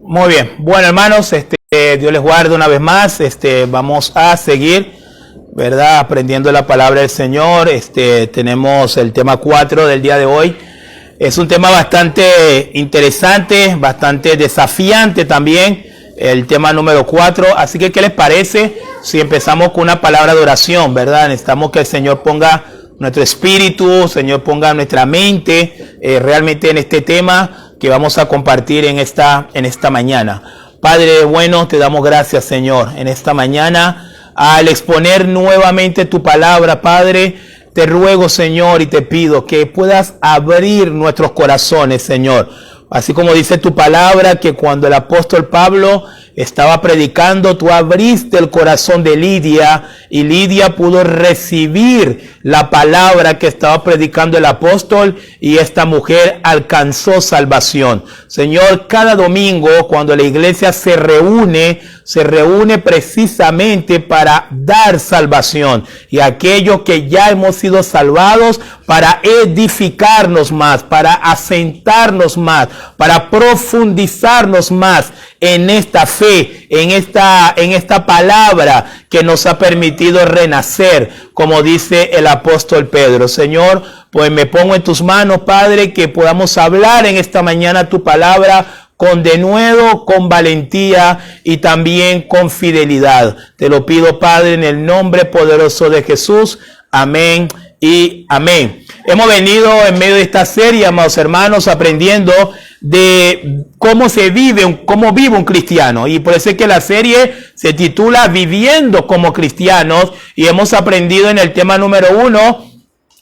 Muy bien. Bueno, hermanos, Dios les guarde una vez más. Vamos a seguir, ¿verdad? Aprendiendo la palabra del Señor. Tenemos el tema 4 del día de hoy. Es un tema bastante interesante, bastante desafiante también. El tema número 4. Así que, ¿qué les parece si empezamos con una palabra de oración, verdad? Necesitamos que el Señor ponga nuestro espíritu, el Señor ponga nuestra mente realmente en este tema que vamos a compartir en esta mañana. Padre bueno, te damos gracias, Señor, en esta mañana al exponer nuevamente tu palabra, Padre. Te ruego, Señor, y te pido que puedas abrir nuestros corazones, Señor. Así como dice tu palabra, que cuando el apóstol Pablo estaba predicando, tú abriste el corazón de Lidia y Lidia pudo recibir la palabra que estaba predicando el apóstol y esta mujer alcanzó salvación. Señor, cada domingo cuando la iglesia se reúne precisamente para dar salvación y aquellos que ya hemos sido salvados para edificarnos más, para asentarnos más, para profundizarnos más en esta fe, en esta palabra que nos ha permitido renacer, como dice el apóstol Pedro. Señor, pues me pongo en tus manos, Padre, que podamos hablar en esta mañana tu palabra con denuedo, con valentía y también con fidelidad. Te lo pido, Padre, en el nombre poderoso de Jesús. Amén y amén. Hemos venido en medio de esta serie, amados hermanos, aprendiendo de cómo vive un cristiano. Y por eso es que la serie se titula Viviendo como Cristianos. Y hemos aprendido en el tema número 1.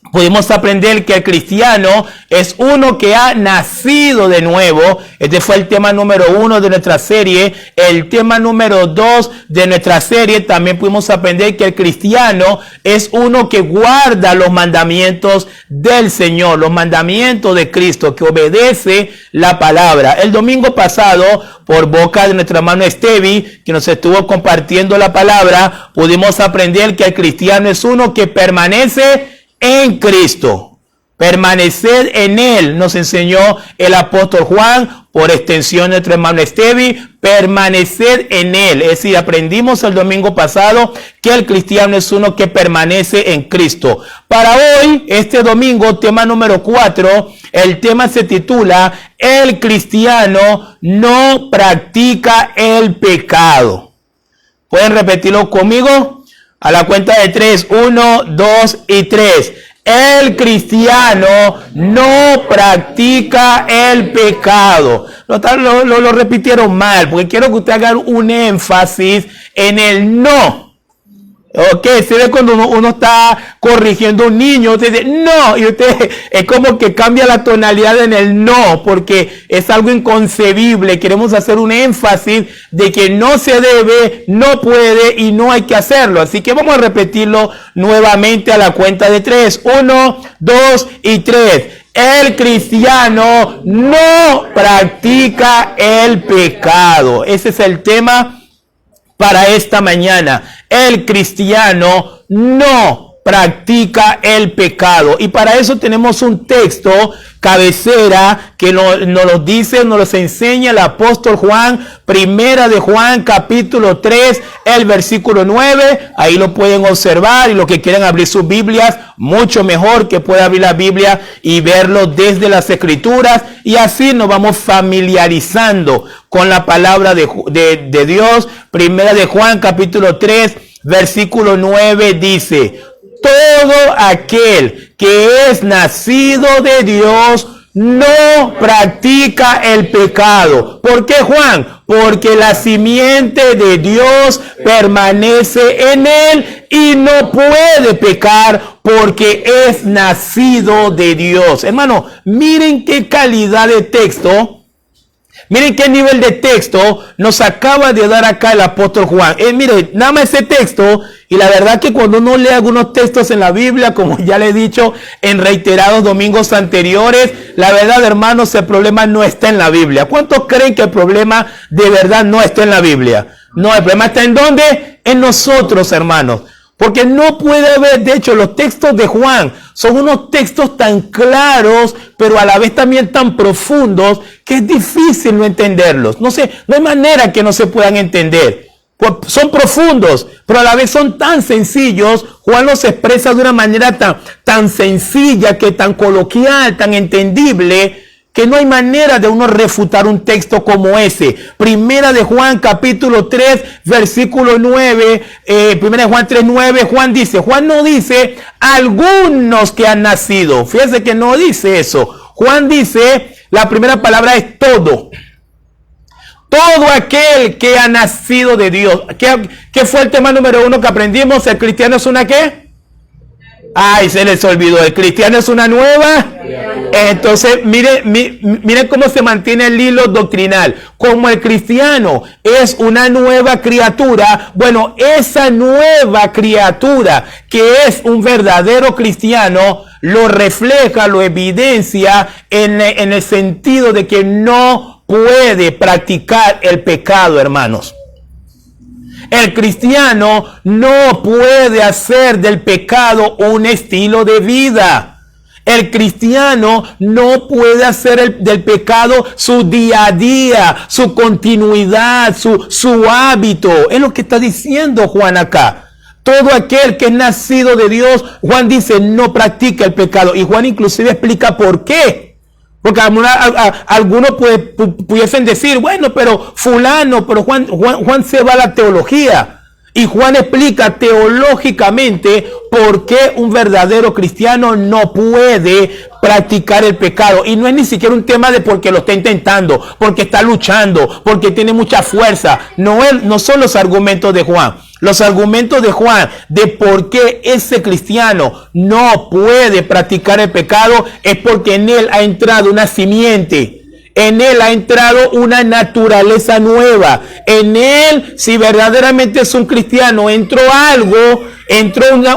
Pudimos aprender que el cristiano es uno que ha nacido de nuevo. Este fue el tema número 1 de nuestra serie. El tema número 2 de nuestra serie también pudimos aprender que el cristiano es uno que guarda los mandamientos del Señor, los mandamientos de Cristo, que obedece la palabra. El domingo pasado, por boca de nuestro hermano Estevi, que nos estuvo compartiendo la palabra, pudimos aprender que el cristiano es uno que permanece en Cristo. Permanecer en Él, nos enseñó el apóstol Juan, por extensión nuestro hermano Estevi, permanecer en Él. Es decir, aprendimos el domingo pasado que el cristiano es uno que permanece en Cristo. Para hoy, este domingo, tema número 4, el tema se titula El cristiano no practica el pecado. ¿Pueden repetirlo conmigo? A la cuenta de 3, 1, 2 y 3. El cristiano no practica el pecado. Lo repitieron mal, porque quiero que usted haga un énfasis en el no. Ok, se ve cuando uno está corrigiendo a un niño, usted dice no, y usted es como que cambia la tonalidad en el no, porque es algo inconcebible. Queremos hacer un énfasis de que no se debe, no puede y no hay que hacerlo. Así que vamos a repetirlo nuevamente a la cuenta de 3. 1, 2 y 3. El cristiano no practica el pecado. Ese es el tema para esta mañana. El cristiano no practica el pecado. Y para eso tenemos un texto cabecera que nos lo dice, nos los enseña el apóstol Juan. Primera de Juan, capítulo 3, el versículo 9. Ahí lo pueden observar, y los que quieran abrir sus Biblias, mucho mejor que pueda abrir la Biblia y verlo desde las Escrituras. Y así nos vamos familiarizando con la palabra de Dios. Primera de Juan, capítulo 3, versículo 9 dice: todo aquel que es nacido de Dios no practica el pecado. ¿Por qué, Juan? Porque la simiente de Dios permanece en él y no puede pecar porque es nacido de Dios. Hermano, miren qué calidad de texto. Miren qué nivel de texto nos acaba de dar acá el apóstol Juan. Miren, nada más ese texto, y la verdad que cuando uno lee algunos textos en la Biblia, como ya le he dicho en reiterados domingos anteriores, la verdad, hermanos, el problema no está en la Biblia. ¿Cuántos creen que el problema de verdad no está en la Biblia? No, el problema está ¿en dónde? En nosotros, hermanos. Porque no puede haber, de hecho, los textos de Juan son unos textos tan claros, pero a la vez también tan profundos, que es difícil no entenderlos. No hay manera que no se puedan entender. Pues son profundos, pero a la vez son tan sencillos. Juan los expresa de una manera tan sencilla, que tan coloquial, tan entendible, que no hay manera de uno refutar un texto como ese. Primera de Juan, capítulo 3, versículo 9, primera de Juan 3, 9, Juan no dice algunos que han nacido. Fíjense que no dice eso. Juan dice, la primera palabra es todo. Todo aquel que ha nacido de Dios. ¿Qué fue el tema número 1 que aprendimos? ¿El cristiano es una qué? Ay, se les olvidó. ¿El cristiano es una nueva? Entonces, miren cómo se mantiene el hilo doctrinal. Como el cristiano es una nueva criatura, bueno, esa nueva criatura que es un verdadero cristiano, lo refleja, lo evidencia en el sentido de que no puede practicar el pecado, hermanos. El cristiano no puede hacer del pecado un estilo de vida. El cristiano no puede hacer del pecado su día a día, su continuidad, su hábito. Es lo que está diciendo Juan acá. Todo aquel que es nacido de Dios, Juan dice, no practica el pecado. Y Juan inclusive explica por qué. Porque algunos pudiesen decir, bueno, pero fulano, pero Juan se va a la teología. Y Juan explica teológicamente por qué un verdadero cristiano no puede practicar el pecado. Y no es ni siquiera un tema de porque lo está intentando, porque está luchando, porque tiene mucha fuerza. No son los argumentos de Juan. Los argumentos de Juan de por qué ese cristiano no puede practicar el pecado es porque en él ha entrado una simiente. En él ha entrado una naturaleza nueva. En él, si verdaderamente es un cristiano, entró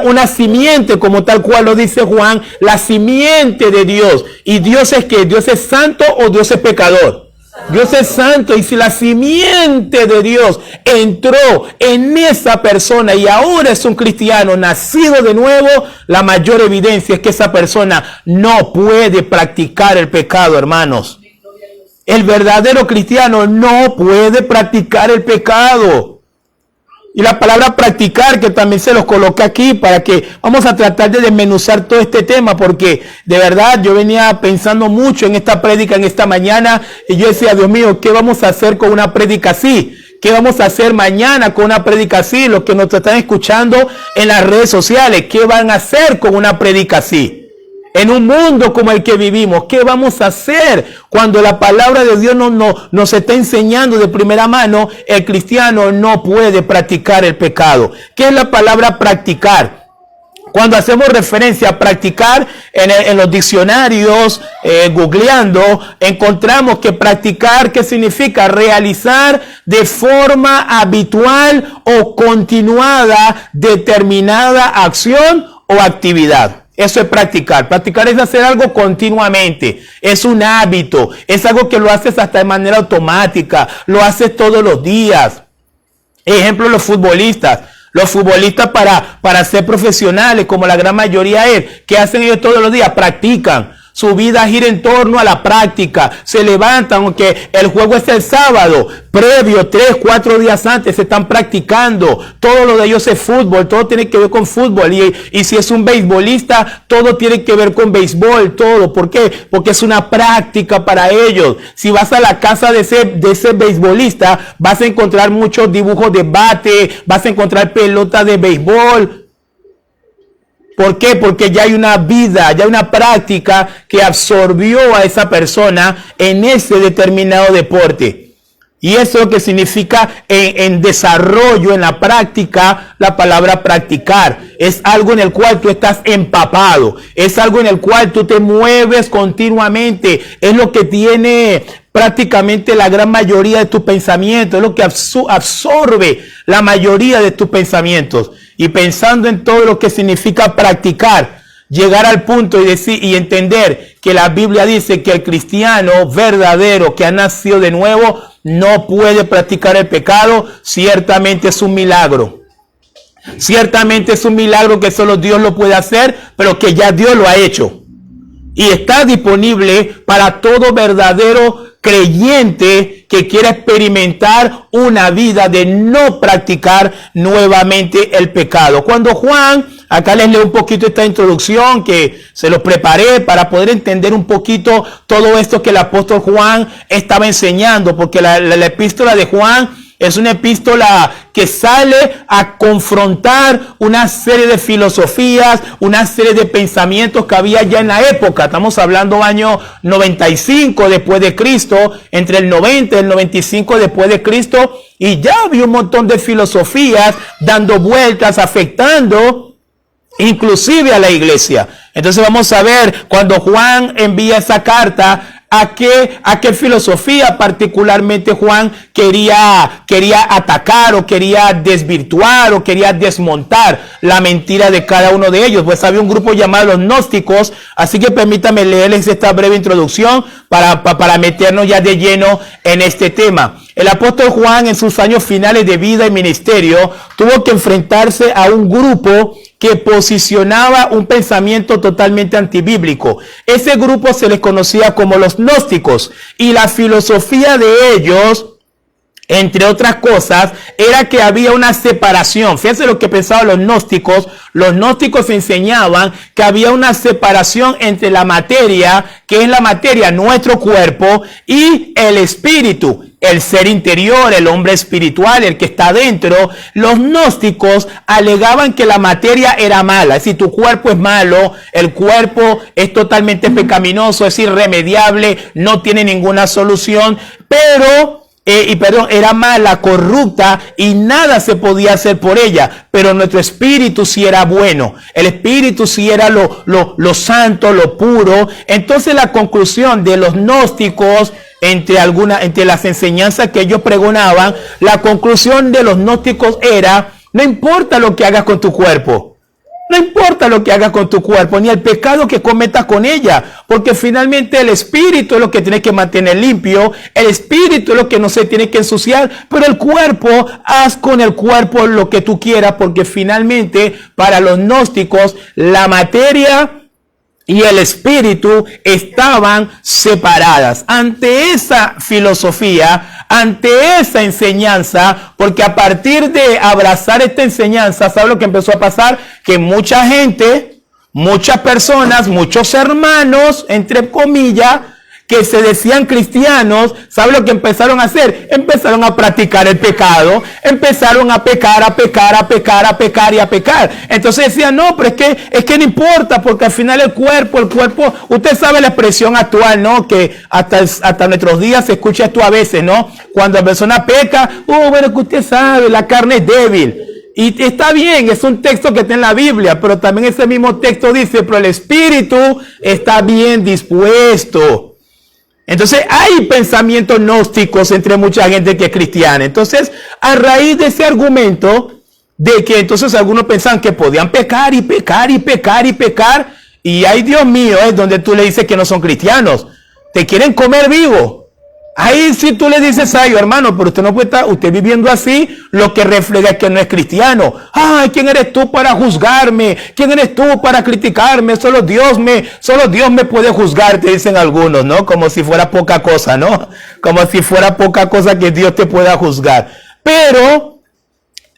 una simiente, como tal cual lo dice Juan, la simiente de Dios. ¿Y Dios es qué? ¿Dios es santo o Dios es pecador? Dios es santo, y si la simiente de Dios entró en esa persona y ahora es un cristiano nacido de nuevo, la mayor evidencia es que esa persona no puede practicar el pecado, hermanos. El verdadero cristiano no puede practicar el pecado. Y la palabra practicar, que también se los coloqué aquí para que vamos a tratar de desmenuzar todo este tema, porque de verdad yo venía pensando mucho en esta prédica en esta mañana y yo decía, Dios mío, ¿qué vamos a hacer con una prédica así? ¿Qué vamos a hacer mañana con una prédica así? Los que nos están escuchando en las redes sociales, ¿qué van a hacer con una prédica así? En un mundo como el que vivimos, ¿qué vamos a hacer cuando la palabra de Dios nos está enseñando de primera mano? El cristiano no puede practicar el pecado. ¿Qué es la palabra practicar? Cuando hacemos referencia a practicar en los diccionarios, googleando, encontramos que practicar, ¿qué significa? Realizar de forma habitual o continuada determinada acción o actividad. Eso es practicar. Practicar es hacer algo continuamente. Es un hábito. Es algo que lo haces hasta de manera automática. Lo haces todos los días. Ejemplo, los futbolistas. Los futbolistas para ser profesionales, como la gran mayoría es, ¿qué hacen ellos todos los días? Practican. Su vida gira en torno a la práctica. Se levantan, aunque el juego es el sábado, previo, 3, 4 días antes, se están practicando. Todo lo de ellos es fútbol, todo tiene que ver con fútbol. Y si es un beisbolista, todo tiene que ver con béisbol, todo. ¿Por qué? Porque es una práctica para ellos. Si vas a la casa de ese beisbolista, vas a encontrar muchos dibujos de bate, vas a encontrar pelotas de béisbol. ¿Por qué? Porque ya hay una vida, ya hay una práctica que absorbió a esa persona en ese determinado deporte. Y eso es lo que significa en desarrollo, en la práctica, la palabra practicar. Es algo en el cual tú estás empapado. Es algo en el cual tú te mueves continuamente. Es lo que tiene prácticamente la gran mayoría de tus pensamientos. Es lo que absorbe la mayoría de tus pensamientos. Y pensando en todo lo que significa practicar, llegar al punto y decir y entender que la Biblia dice que el cristiano verdadero que ha nacido de nuevo no puede practicar el pecado, ciertamente es un milagro. Ciertamente es un milagro que solo Dios lo puede hacer, pero que ya Dios lo ha hecho. Y está disponible para todo verdadero creyente que quiera experimentar una vida de no practicar nuevamente el pecado. Cuando Juan, acá les leo un poquito esta introducción que se los preparé para poder entender un poquito todo esto que el apóstol Juan estaba enseñando, porque la epístola de Juan es una epístola que sale a confrontar una serie de filosofías, una serie de pensamientos que había ya en la época. Estamos hablando año 95 después de Cristo, entre el 90 y el 95 después de Cristo, y ya había un montón de filosofías dando vueltas, afectando inclusive a la iglesia. Entonces vamos a ver cuando Juan envía esa carta, ¿a qué filosofía particularmente Juan quería atacar o quería desvirtuar o quería desmontar la mentira de cada uno de ellos? Pues había un grupo llamado los gnósticos, así que permítame leerles esta breve introducción para meternos ya de lleno en este tema. El apóstol Juan en sus años finales de vida y ministerio tuvo que enfrentarse a un grupo que posicionaba un pensamiento totalmente antibíblico. Ese grupo se les conocía como los gnósticos, y la filosofía de ellos, entre otras cosas, era que había una separación. Fíjense lo que pensaban los gnósticos. Los gnósticos enseñaban que había una separación entre la materia, que es la materia, nuestro cuerpo, y el espíritu, el ser interior, el hombre espiritual, el que está dentro. Los gnósticos alegaban que la materia era mala, es decir, tu cuerpo es malo, el cuerpo es totalmente pecaminoso, es irremediable, no tiene ninguna solución, pero era mala, corrupta, y nada se podía hacer por ella. Pero nuestro espíritu sí era bueno, el espíritu sí era lo santo, lo puro. Entonces la conclusión de los gnósticos, entre las enseñanzas que ellos pregonaban, la conclusión de los gnósticos era: no importa lo que hagas con tu cuerpo, no importa lo que hagas con tu cuerpo, ni el pecado que cometas con ella, porque finalmente el espíritu es lo que tiene que mantener limpio, el espíritu es lo que no se tiene que ensuciar, pero el cuerpo, haz con el cuerpo lo que tú quieras, porque finalmente para los gnósticos la materia y el espíritu estaban separadas. Ante esa filosofía, ante esa enseñanza, porque a partir de abrazar esta enseñanza, ¿sabe lo que empezó a pasar? Que mucha gente, muchas personas, muchos hermanos, entre comillas, que se decían cristianos, ¿sabe lo que empezaron a hacer? Empezaron a practicar el pecado, empezaron a pecar, a pecar, a pecar, a pecar y a pecar. Entonces decían: no, pero es que no importa, porque al final el cuerpo, usted sabe la expresión actual, ¿no? Que hasta nuestros días se escucha esto a veces, ¿no? Cuando la persona peca, bueno, que usted sabe, la carne es débil. Y está bien, es un texto que está en la Biblia, pero también ese mismo texto dice: pero el espíritu está bien dispuesto. Entonces hay pensamientos gnósticos entre mucha gente que es cristiana. Entonces, a raíz de ese argumento, de que entonces algunos pensaban que podían pecar y pecar y pecar y pecar, y ay, Dios mío, es donde tú le dices que no son cristianos, te quieren comer vivo. Ahí si tú le dices: ay, hermano, pero usted no puede estar, usted viviendo así, lo que refleja es que no es cristiano. Ay, ¿quién eres tú para juzgarme? ¿Quién eres tú para criticarme? Solo Dios me puede juzgar, te dicen algunos, ¿no? Como si fuera poca cosa, ¿no? Como si fuera poca cosa que Dios te pueda juzgar. Pero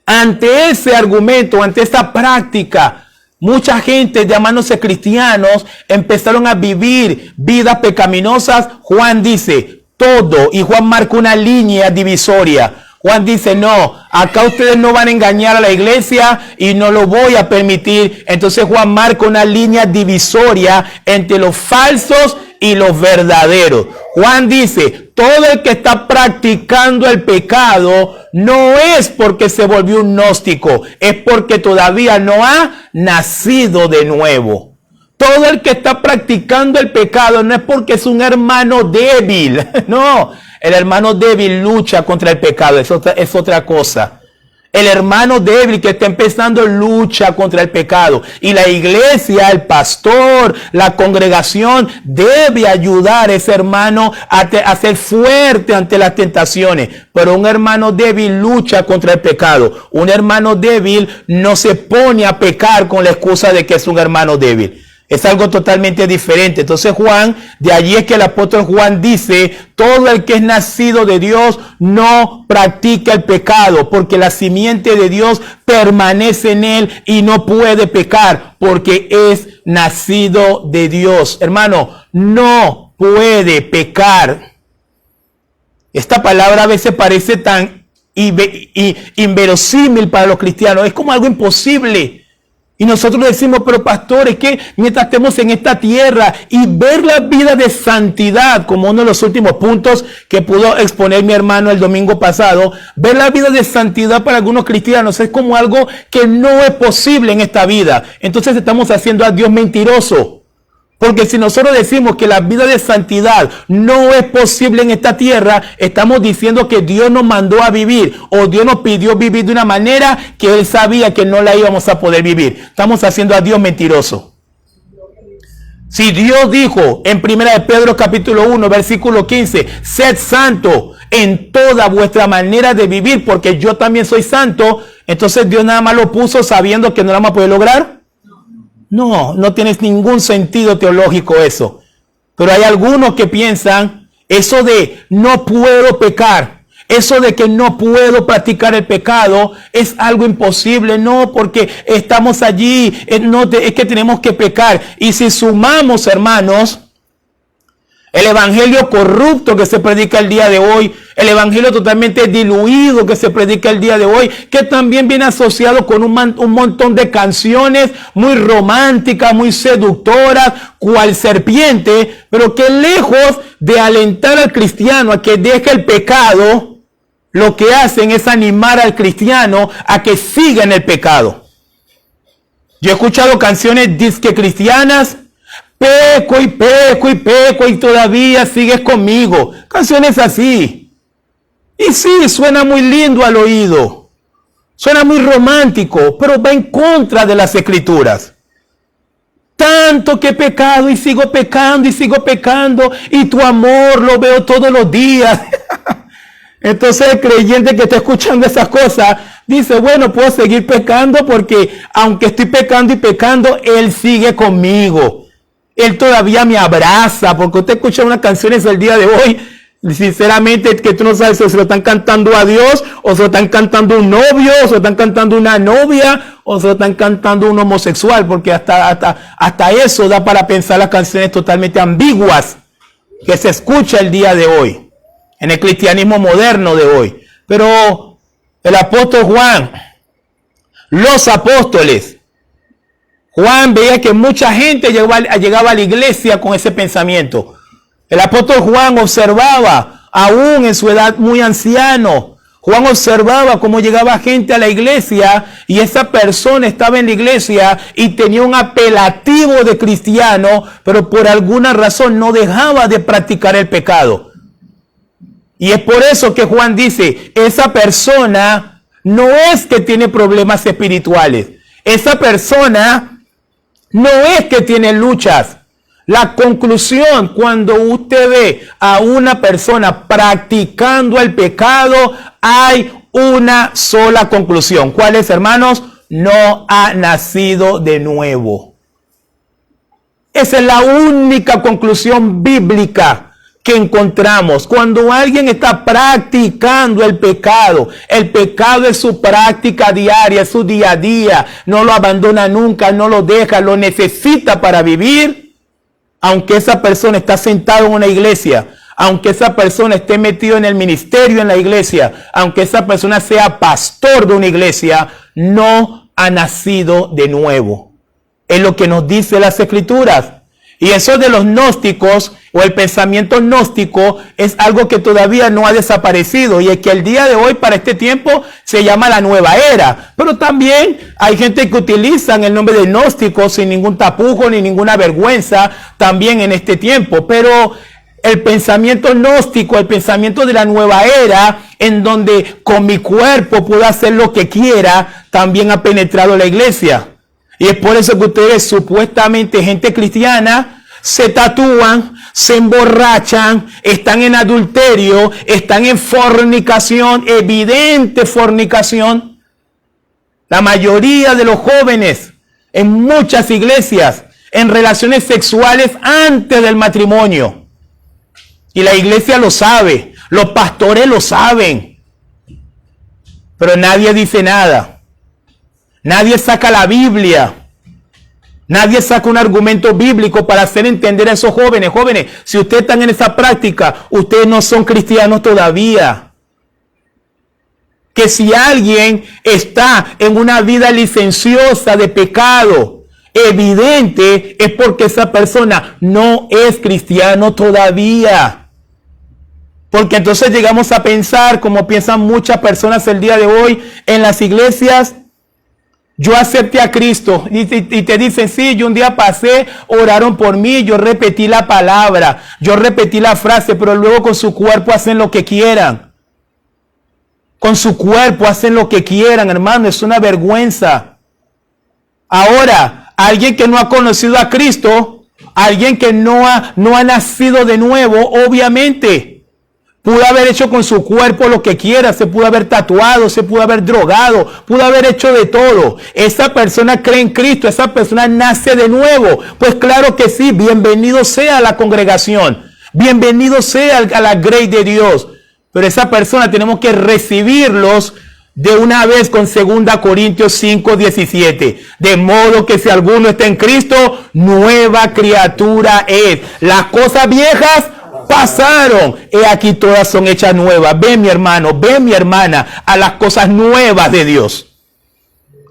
ante ese argumento, ante esta práctica, mucha gente llamándose cristianos empezaron a vivir vidas pecaminosas. Juan dice: todo, y Juan marca una línea divisoria. Juan dice: no, acá ustedes no van a engañar a la iglesia y no lo voy a permitir. Entonces Juan marca una línea divisoria entre los falsos y los verdaderos. Juan dice: todo el que está practicando el pecado no es porque se volvió un gnóstico, es porque todavía no ha nacido de nuevo. Todo el que está practicando el pecado no es porque es un hermano débil. No, el hermano débil lucha contra el pecado, es otra cosa. El hermano débil que está empezando lucha contra el pecado. Y la iglesia, el pastor, la congregación debe ayudar a ese hermano a ser fuerte ante las tentaciones. Pero un hermano débil lucha contra el pecado. Un hermano débil no se pone a pecar con la excusa de que es un hermano débil. Es algo totalmente diferente. Entonces Juan, de allí es que el apóstol Juan dice, todo el que es nacido de Dios no practica el pecado, porque la simiente de Dios permanece en él y no puede pecar, porque es nacido de Dios. Hermano, no puede pecar. Esta palabra a veces parece tan inverosímil para los cristianos. Es como algo imposible. Y nosotros decimos, pero pastores, que mientras estemos en esta tierra y ver la vida de santidad, como uno de los últimos puntos que pudo exponer mi hermano el domingo pasado, ver la vida de santidad para algunos cristianos es como algo que no es posible en esta vida. Entonces estamos haciendo a Dios mentiroso. Porque si nosotros decimos que la vida de santidad no es posible en esta tierra, estamos diciendo que Dios nos mandó a vivir o Dios nos pidió vivir de una manera que Él sabía que no la íbamos a poder vivir. Estamos haciendo a Dios mentiroso. Si Dios dijo en 1 Pedro capítulo 1, versículo 15, sed santo en toda vuestra manera de vivir, porque yo también soy santo, entonces Dios nada más lo puso sabiendo que no la vamos a poder lograr. No, no tiene ningún sentido teológico eso. Pero hay algunos que piensan eso de no puedo pecar, eso de que no puedo practicar el pecado es algo imposible. No, porque estamos allí, es que tenemos que pecar. Y si sumamos, hermanos, el evangelio corrupto que se predica el día de hoy, el evangelio totalmente diluido que se predica el día de hoy, que también viene asociado con un montón de canciones muy románticas, muy seductoras, cual serpiente, pero que lejos de alentar al cristiano a que deje el pecado, lo que hacen es animar al cristiano a que siga en el pecado. Yo he escuchado canciones disque cristianas, peco y peco y peco y todavía sigues conmigo. Canciones así. Y sí, suena muy lindo al oído. Suena muy romántico, pero va en contra de las escrituras. Tanto que he pecado y sigo pecando y sigo pecando y tu amor lo veo todos los días. Entonces el creyente que está escuchando esas cosas dice, bueno, puedo seguir pecando porque aunque estoy pecando y pecando, Él sigue conmigo. Él todavía me abraza, porque usted escucha unas canciones el día de hoy, sinceramente, que tú no sabes si se lo están cantando a Dios, o se lo están cantando un novio, o se lo están cantando una novia, o se lo están cantando un homosexual, porque hasta eso da para pensar las canciones totalmente ambiguas que se escucha el día de hoy, en el cristianismo moderno de hoy. Pero el apóstol Juan, los apóstoles, Juan veía que mucha gente llegaba a la iglesia con ese pensamiento. El apóstol Juan observaba, aún en su edad muy anciano, Juan observaba cómo llegaba gente a la iglesia y esa persona estaba en la iglesia y tenía un apelativo de cristiano, pero por alguna razón no dejaba de practicar el pecado. Y es por eso que Juan dice, esa persona no es que tiene problemas espirituales. Esa persona no es que tiene luchas. La conclusión, cuando usted ve a una persona practicando el pecado, hay una sola conclusión. ¿Cuál es, hermanos? No ha nacido de nuevo. Esa es la única conclusión bíblica que encontramos. Cuando alguien está practicando el pecado es su práctica diaria, es su día a día, no lo abandona nunca, no lo deja, lo necesita para vivir, aunque esa persona está sentada en una iglesia, aunque esa persona esté metido en el ministerio en la iglesia, aunque esa persona sea pastor de una iglesia, no ha nacido de nuevo. Es lo que nos dice las escrituras. Y eso de los gnósticos o el pensamiento gnóstico es algo que todavía no ha desaparecido. Y es que el día de hoy, para este tiempo, se llama la nueva era. Pero también hay gente que utiliza el nombre de gnóstico sin ningún tapujo ni ninguna vergüenza también en este tiempo. Pero el pensamiento gnóstico, el pensamiento de la nueva era, en donde con mi cuerpo puedo hacer lo que quiera, también ha penetrado la iglesia. Y es por eso que ustedes, supuestamente gente cristiana, se tatúan, se emborrachan, están en adulterio, están en fornicación, evidente fornicación. La mayoría de los jóvenes en muchas iglesias en relaciones sexuales antes del matrimonio. Y la iglesia lo sabe, los pastores lo saben, pero nadie dice nada. Nadie saca la Biblia. Nadie saca un argumento bíblico para hacer entender a esos jóvenes. Jóvenes, si ustedes están en esa práctica, ustedes no son cristianos todavía. Que si alguien está en una vida licenciosa de pecado, evidente, es porque esa persona no es cristiano todavía. Porque entonces llegamos a pensar, como piensan muchas personas el día de hoy en las iglesias: yo acepté a Cristo, y te dicen, sí, yo un día pasé, oraron por mí, yo repetí la palabra, yo repetí la frase, pero luego con su cuerpo hacen lo que quieran. Con su cuerpo hacen lo que quieran, hermano, es una vergüenza. Ahora, alguien que no ha conocido a Cristo, alguien que no ha nacido de nuevo, obviamente pudo haber hecho con su cuerpo lo que quiera, se pudo haber tatuado, se pudo haber drogado, pudo haber hecho de todo. Esa persona cree en Cristo, esa persona nace de nuevo. Pues claro que sí, bienvenido sea a la congregación, bienvenido sea a la grace de Dios. Pero esa persona tenemos que recibirlos de una vez con 2 Corintios 5:17. De modo que si alguno está en Cristo, nueva criatura es. Las cosas viejas pasaron, he aquí todas son hechas nuevas. Ven, mi hermano, ven, mi hermana, a las cosas nuevas de Dios,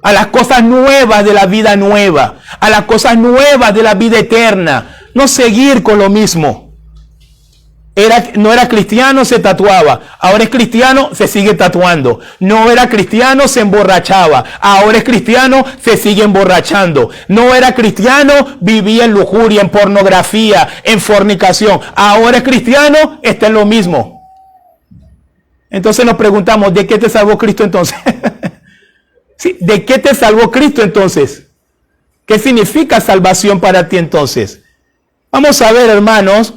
a las cosas nuevas de la vida nueva, a las cosas nuevas de la vida eterna. No seguir con lo mismo. No era cristiano, se tatuaba. Ahora es cristiano, se sigue tatuando. No era cristiano, se emborrachaba. Ahora es cristiano, se sigue emborrachando. No era cristiano, vivía en lujuria, en pornografía, en fornicación. Ahora es cristiano, está en lo mismo. Entonces nos preguntamos, ¿de qué te salvó Cristo entonces? ¿Sí? ¿De qué te salvó Cristo entonces? ¿Qué significa salvación para ti entonces? Vamos a ver, hermanos.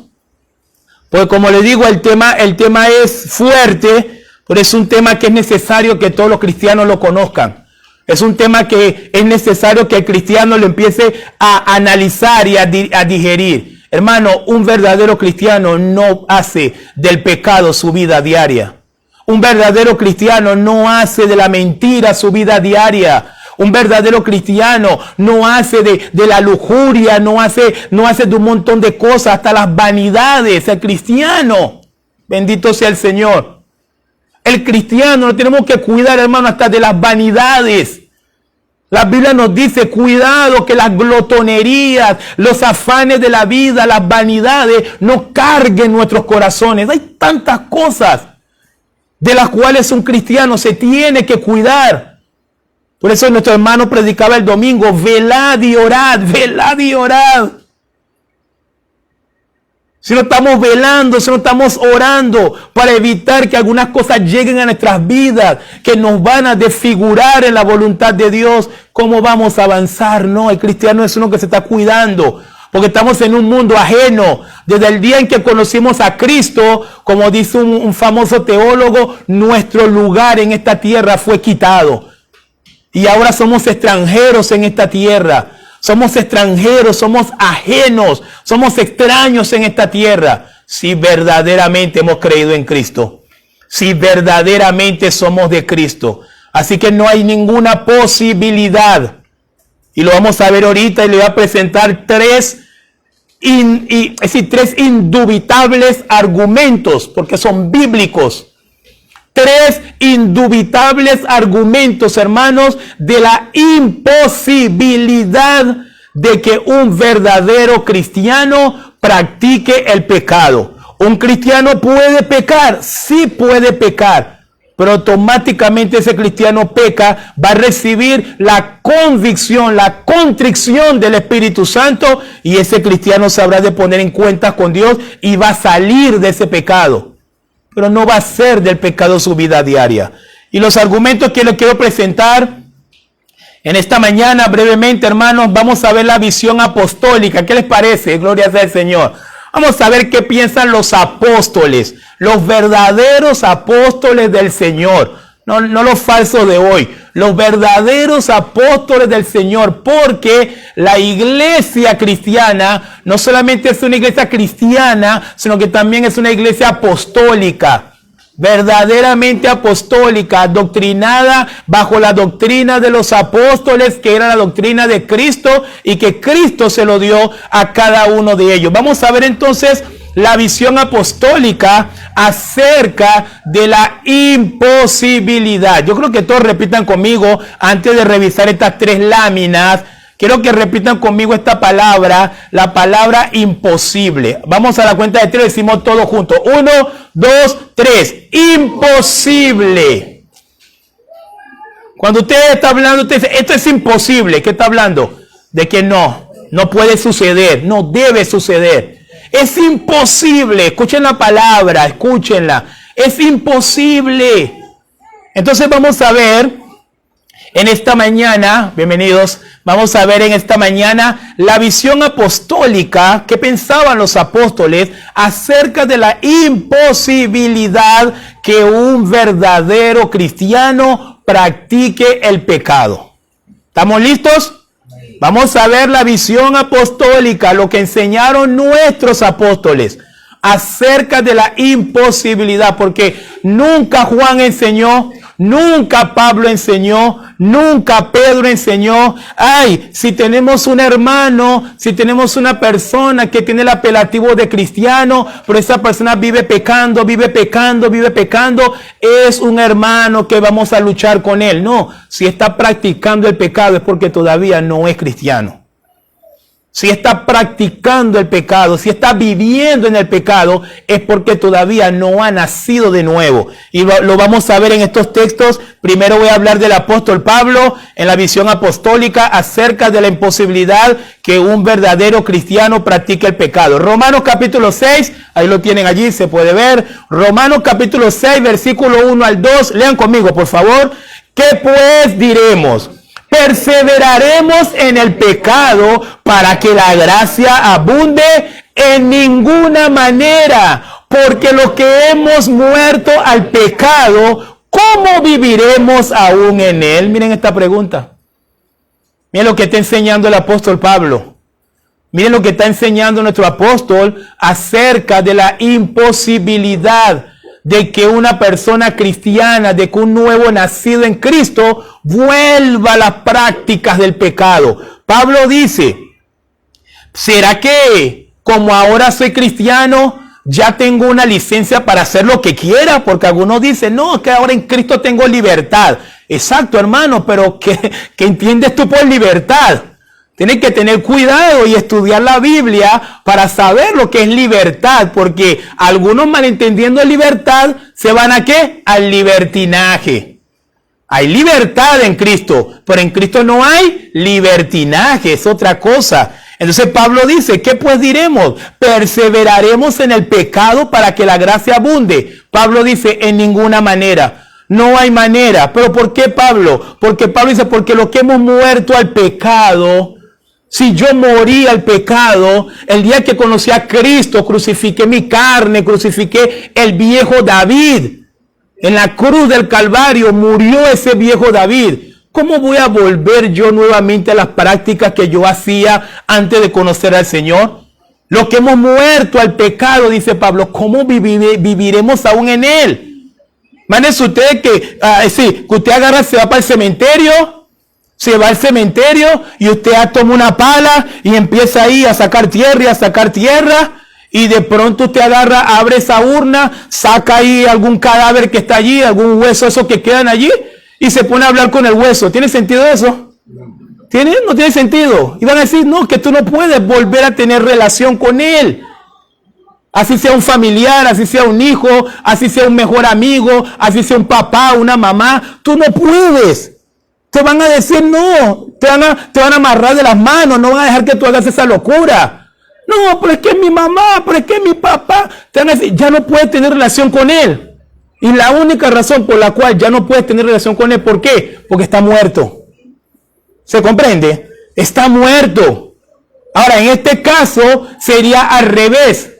Pues como les digo, el tema es fuerte, pero es un tema que es necesario que todos los cristianos lo conozcan. Es un tema que es necesario que el cristiano lo empiece a analizar y a digerir. Hermano, un verdadero cristiano no hace del pecado su vida diaria. Un verdadero cristiano no hace de la mentira su vida diaria. Un verdadero cristiano no hace de la lujuria, no hace de un montón de cosas, hasta las vanidades. El cristiano, bendito sea el Señor. El cristiano lo tenemos que cuidar, hermano, hasta de las vanidades. La Biblia nos dice, cuidado que las glotonerías, los afanes de la vida, las vanidades no carguen nuestros corazones. Hay tantas cosas de las cuales un cristiano se tiene que cuidar. Por eso nuestro hermano predicaba el domingo, velad y orad, velad y orad. Si no estamos velando, si no estamos orando para evitar que algunas cosas lleguen a nuestras vidas, que nos van a desfigurar en la voluntad de Dios, ¿cómo vamos a avanzar? No, el cristiano es uno que se está cuidando, porque estamos en un mundo ajeno. Desde el día en que conocimos a Cristo, como dice un famoso teólogo, nuestro lugar en esta tierra fue quitado. Y ahora somos extranjeros en esta tierra. Somos extranjeros, somos ajenos, somos extraños en esta tierra. Si verdaderamente hemos creído en Cristo. Si verdaderamente somos de Cristo. Así que no hay ninguna posibilidad. Y lo vamos a ver ahorita y le voy a presentar tres indubitables argumentos, porque son bíblicos. 3 indubitables argumentos, hermanos, de la imposibilidad de que un verdadero cristiano practique el pecado. Un cristiano puede pecar, sí puede pecar, pero automáticamente ese cristiano peca, va a recibir la convicción, la contrición del Espíritu Santo, y ese cristiano sabrá de poner en cuenta con Dios y va a salir de ese pecado, pero no va a ser del pecado su vida diaria. Y los argumentos que les quiero presentar en esta mañana brevemente, hermanos, vamos a ver la visión apostólica. ¿Qué les parece? Gloria sea al Señor. Vamos a ver qué piensan los apóstoles, los verdaderos apóstoles del Señor, no los falsos de hoy, los verdaderos apóstoles del Señor, porque la iglesia cristiana no solamente es una iglesia cristiana, sino que también es una iglesia apostólica, verdaderamente apostólica, doctrinada bajo la doctrina de los apóstoles, que era la doctrina de Cristo y que Cristo se lo dio a cada uno de ellos. Vamos a ver entonces la visión apostólica acerca de la imposibilidad. Yo creo que todos repitan conmigo antes de revisar estas tres láminas. Quiero que repitan conmigo esta palabra, la palabra imposible. Vamos a la cuenta de 3, decimos todos juntos. 1, 2, 3. Imposible. Cuando usted está hablando, usted dice, esto es imposible. ¿Qué está hablando? De que no puede suceder, no debe suceder. Es imposible. Escuchen la palabra, escúchenla. Es imposible. Entonces vamos a ver en esta mañana, bienvenidos, vamos a ver en esta mañana la visión apostólica que pensaban los apóstoles acerca de la imposibilidad que un verdadero cristiano practique el pecado. ¿Estamos listos? Vamos a ver la visión apostólica, lo que enseñaron nuestros apóstoles acerca de la imposibilidad, porque nunca Juan enseñó, nunca Pablo enseñó, nunca Pedro enseñó. Ay, si tenemos un hermano, si tenemos una persona que tiene el apelativo de cristiano, pero esa persona vive pecando, es un hermano que vamos a luchar con él. No, si está practicando el pecado es porque todavía no es cristiano. Si está practicando el pecado, si está viviendo en el pecado, es porque todavía no ha nacido de nuevo. Y lo vamos a ver en estos textos. Primero voy a hablar del apóstol Pablo en la visión apostólica acerca de la imposibilidad que un verdadero cristiano practique el pecado. Romanos capítulo 6, ahí lo tienen allí, se puede ver. Romanos capítulo 6, versículo 1 al 2. Lean conmigo, por favor. ¿Qué pues diremos? ¿Perseveraremos en el pecado para que la gracia abunde? En ninguna manera, porque los que hemos muerto al pecado, ¿cómo viviremos aún en él? Miren esta pregunta. Miren lo que está enseñando el apóstol Pablo. Miren lo que está enseñando nuestro apóstol acerca de la imposibilidad de que una persona cristiana, de que un nuevo nacido en Cristo vuelva a las prácticas del pecado. Pablo dice, ¿será que como ahora soy cristiano, ya tengo una licencia para hacer lo que quiera? Porque algunos dicen, no, que ahora en Cristo tengo libertad. Exacto, hermano, pero ¿qué entiendes tú por libertad? Tienes que tener cuidado y estudiar la Biblia para saber lo que es libertad, porque algunos malentendiendo libertad se van ¿a qué? Al libertinaje. Hay libertad en Cristo, pero en Cristo no hay libertinaje, es otra cosa. Entonces Pablo dice, ¿qué pues diremos? ¿Perseveraremos en el pecado para que la gracia abunde? Pablo dice, en ninguna manera. No hay manera. ¿Pero por qué, Pablo? Porque Pablo dice, porque los que hemos muerto al pecado, si yo morí al pecado, el día que conocí a Cristo, crucifiqué mi carne, crucifiqué el viejo David. En la cruz del Calvario murió ese viejo David. ¿Cómo voy a volver yo nuevamente a las prácticas que yo hacía antes de conocer al Señor? Los que hemos muerto al pecado, dice Pablo, ¿cómo viviremos aún en él? Imagínense ustedes que usted agarra, se va para el cementerio. Se va al cementerio y usted toma una pala y empieza ahí a sacar tierra y a sacar tierra. Y de pronto usted agarra, abre esa urna, saca ahí algún cadáver que está allí, algún hueso, esos que quedan allí, y se pone a hablar con el hueso. ¿Tiene sentido eso? No tiene sentido. Y van a decir, no, que tú no puedes volver a tener relación con él. Así sea un familiar, así sea un hijo, así sea un mejor amigo, así sea un papá, una mamá. Tú no puedes. Te van a decir no. Te van a amarrar de las manos. No van a dejar que tú hagas esa locura. No, pero es que es mi mamá, pero es que es mi papá. Te van a decir, ya no puedes tener relación con él. Y la única razón por la cual ya no puedes tener relación con él, ¿por qué? Porque está muerto. ¿Se comprende? Está muerto. Ahora, en este caso sería al revés.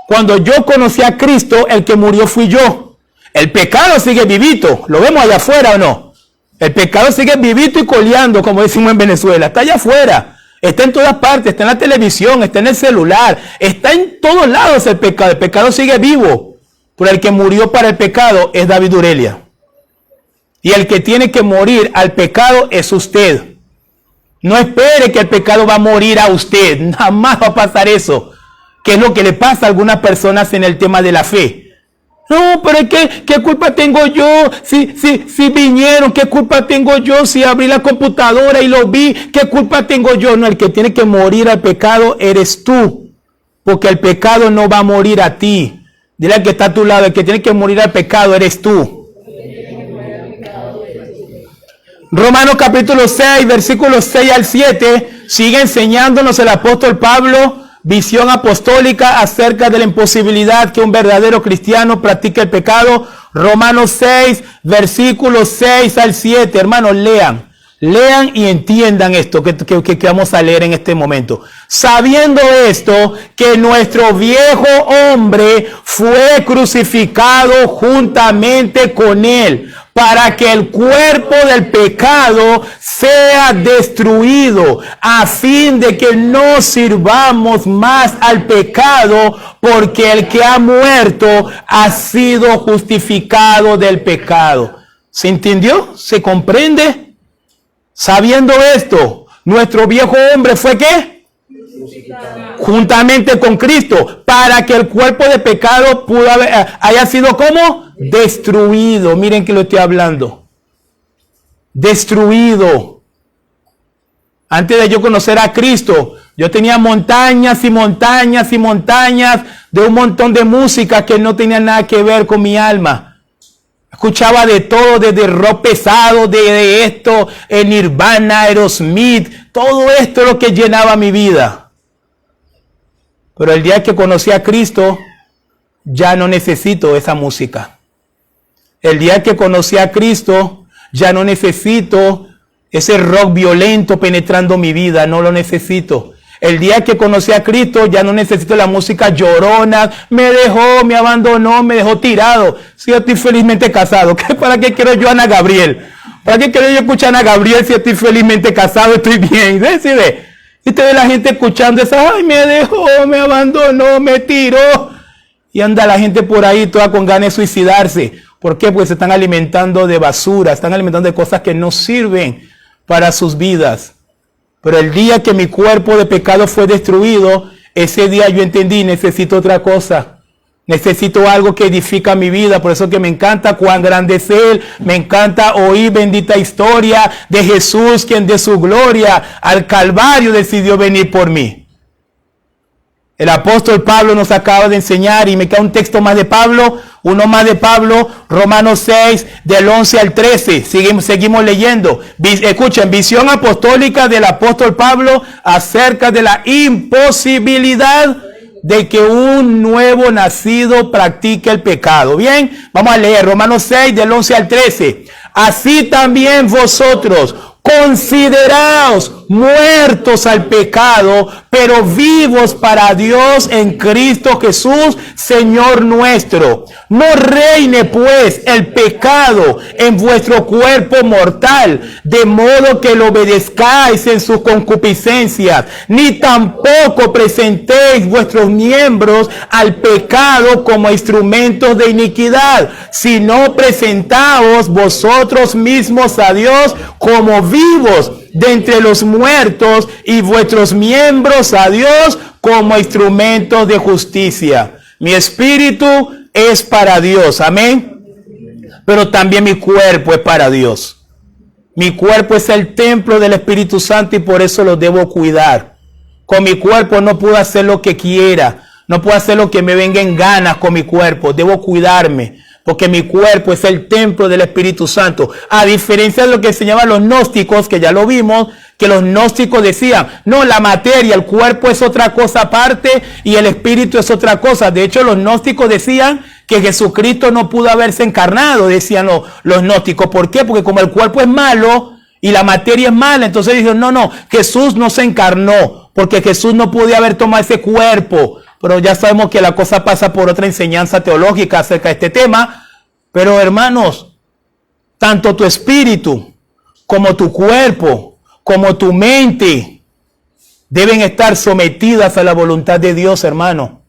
Cuando yo conocí a Cristo, el que murió fui yo. El pecado sigue vivito. ¿Lo vemos allá afuera o no? El pecado sigue vivito y coleando, como decimos en Venezuela. Está allá afuera. Está en todas partes. Está en la televisión. Está en el celular. Está en todos lados el pecado. El pecado sigue vivo. Pero el que murió para el pecado es David Urelia. Y el que tiene que morir al pecado es usted. No espere que el pecado va a morir a usted. Jamás va a pasar eso. Que es lo que le pasa a algunas personas en el tema de la fe. No, pero es que, ¿qué culpa tengo yo? Si vinieron, ¿qué culpa tengo yo? Si abrí la computadora y lo vi, ¿qué culpa tengo yo? No, el que tiene que morir al pecado eres tú. Porque el pecado no va a morir a ti. Dile al que está a tu lado, el que tiene que morir al pecado eres tú. Romanos capítulo 6, versículos 6 al 7, sigue enseñándonos el apóstol Pablo visión apostólica acerca de la imposibilidad que un verdadero cristiano practique el pecado. Romanos 6, versículos 6 al 7. Hermanos, lean y entiendan esto que vamos a leer en este momento. Sabiendo esto, que nuestro viejo hombre fue crucificado juntamente con él, para que el cuerpo del pecado sea destruido, a fin de que no sirvamos más al pecado, porque el que ha muerto ha sido justificado del pecado. ¿Se entendió? ¿Se comprende? Sabiendo esto, nuestro viejo hombre fue ¿qué? Juntamente con Cristo, para que el cuerpo de pecado haya sido ¿cómo? Destruido. Miren que lo estoy hablando. Destruido. Antes de yo conocer a Cristo, yo tenía montañas y montañas y montañas de un montón de música que no tenía nada que ver con mi alma. Escuchaba de todo, desde rock pesado, de esto, en Nirvana, Aerosmith, todo esto es lo que llenaba mi vida. Pero el día que conocí a Cristo, ya no necesito esa música. El día que conocí a Cristo, ya no necesito ese rock violento penetrando mi vida, no lo necesito. El día que conocí a Cristo, ya no necesito la música llorona, me dejó, me abandonó, me dejó tirado. Si yo estoy felizmente casado, ¿para qué quiero yo a Ana Gabriel? ¿Para qué quiero yo escuchar a Ana Gabriel si estoy felizmente casado, estoy bien? ¿Decide? Y te ve la gente escuchando esa, ay, me dejó, me abandonó, me tiró. Y anda la gente por ahí toda con ganas de suicidarse. ¿Por qué? Porque se están alimentando de basura, están alimentando de cosas que no sirven para sus vidas. Pero el día que mi cuerpo de pecado fue destruido, ese día yo entendí, necesito otra cosa. Necesito algo que edifica mi vida. Por eso que me encanta cuán grande es Él. Me encanta oír bendita historia de Jesús, quien de su gloria al Calvario decidió venir por mí. El apóstol Pablo nos acaba de enseñar, y me queda un texto más de Pablo, uno más de Pablo, Romanos 6, del 11 al 13. Seguimos leyendo. Escuchen, visión apostólica del apóstol Pablo acerca de la imposibilidad de que un nuevo nacido practique el pecado. Bien, vamos a leer Romanos 6, del 11 al 13. Así también vosotros, consideraos muertos al pecado, pero vivos para Dios en Cristo Jesús, Señor nuestro. No reine pues el pecado en vuestro cuerpo mortal, de modo que lo obedezcáis en sus concupiscencias, ni tampoco presentéis vuestros miembros al pecado como instrumentos de iniquidad, sino presentaos vosotros mismos a Dios como vivos de entre los muertos, y vuestros miembros a Dios como instrumentos de justicia. Mi espíritu es para Dios, amén, pero también mi cuerpo es para Dios. Mi cuerpo es el templo del Espíritu Santo y por eso lo debo cuidar. Con mi cuerpo no puedo hacer lo que quiera. No puedo hacer lo que me venga en ganas con mi cuerpo. Debo cuidarme, porque mi cuerpo es el templo del Espíritu Santo. A diferencia de lo que enseñaban los gnósticos, que ya lo vimos, que los gnósticos decían, no, la materia, el cuerpo es otra cosa aparte y el espíritu es otra cosa. De hecho, los gnósticos decían que Jesucristo no pudo haberse encarnado, decían los gnósticos. ¿Por qué? Porque como el cuerpo es malo y la materia es mala, entonces dijeron, no, Jesús no se encarnó, porque Jesús no podía haber tomado ese cuerpo. Pero ya sabemos que la cosa pasa por otra enseñanza teológica acerca de este tema. Pero hermanos, tanto tu espíritu como tu cuerpo, como tu mente, deben estar sometidas a la voluntad de Dios, hermano.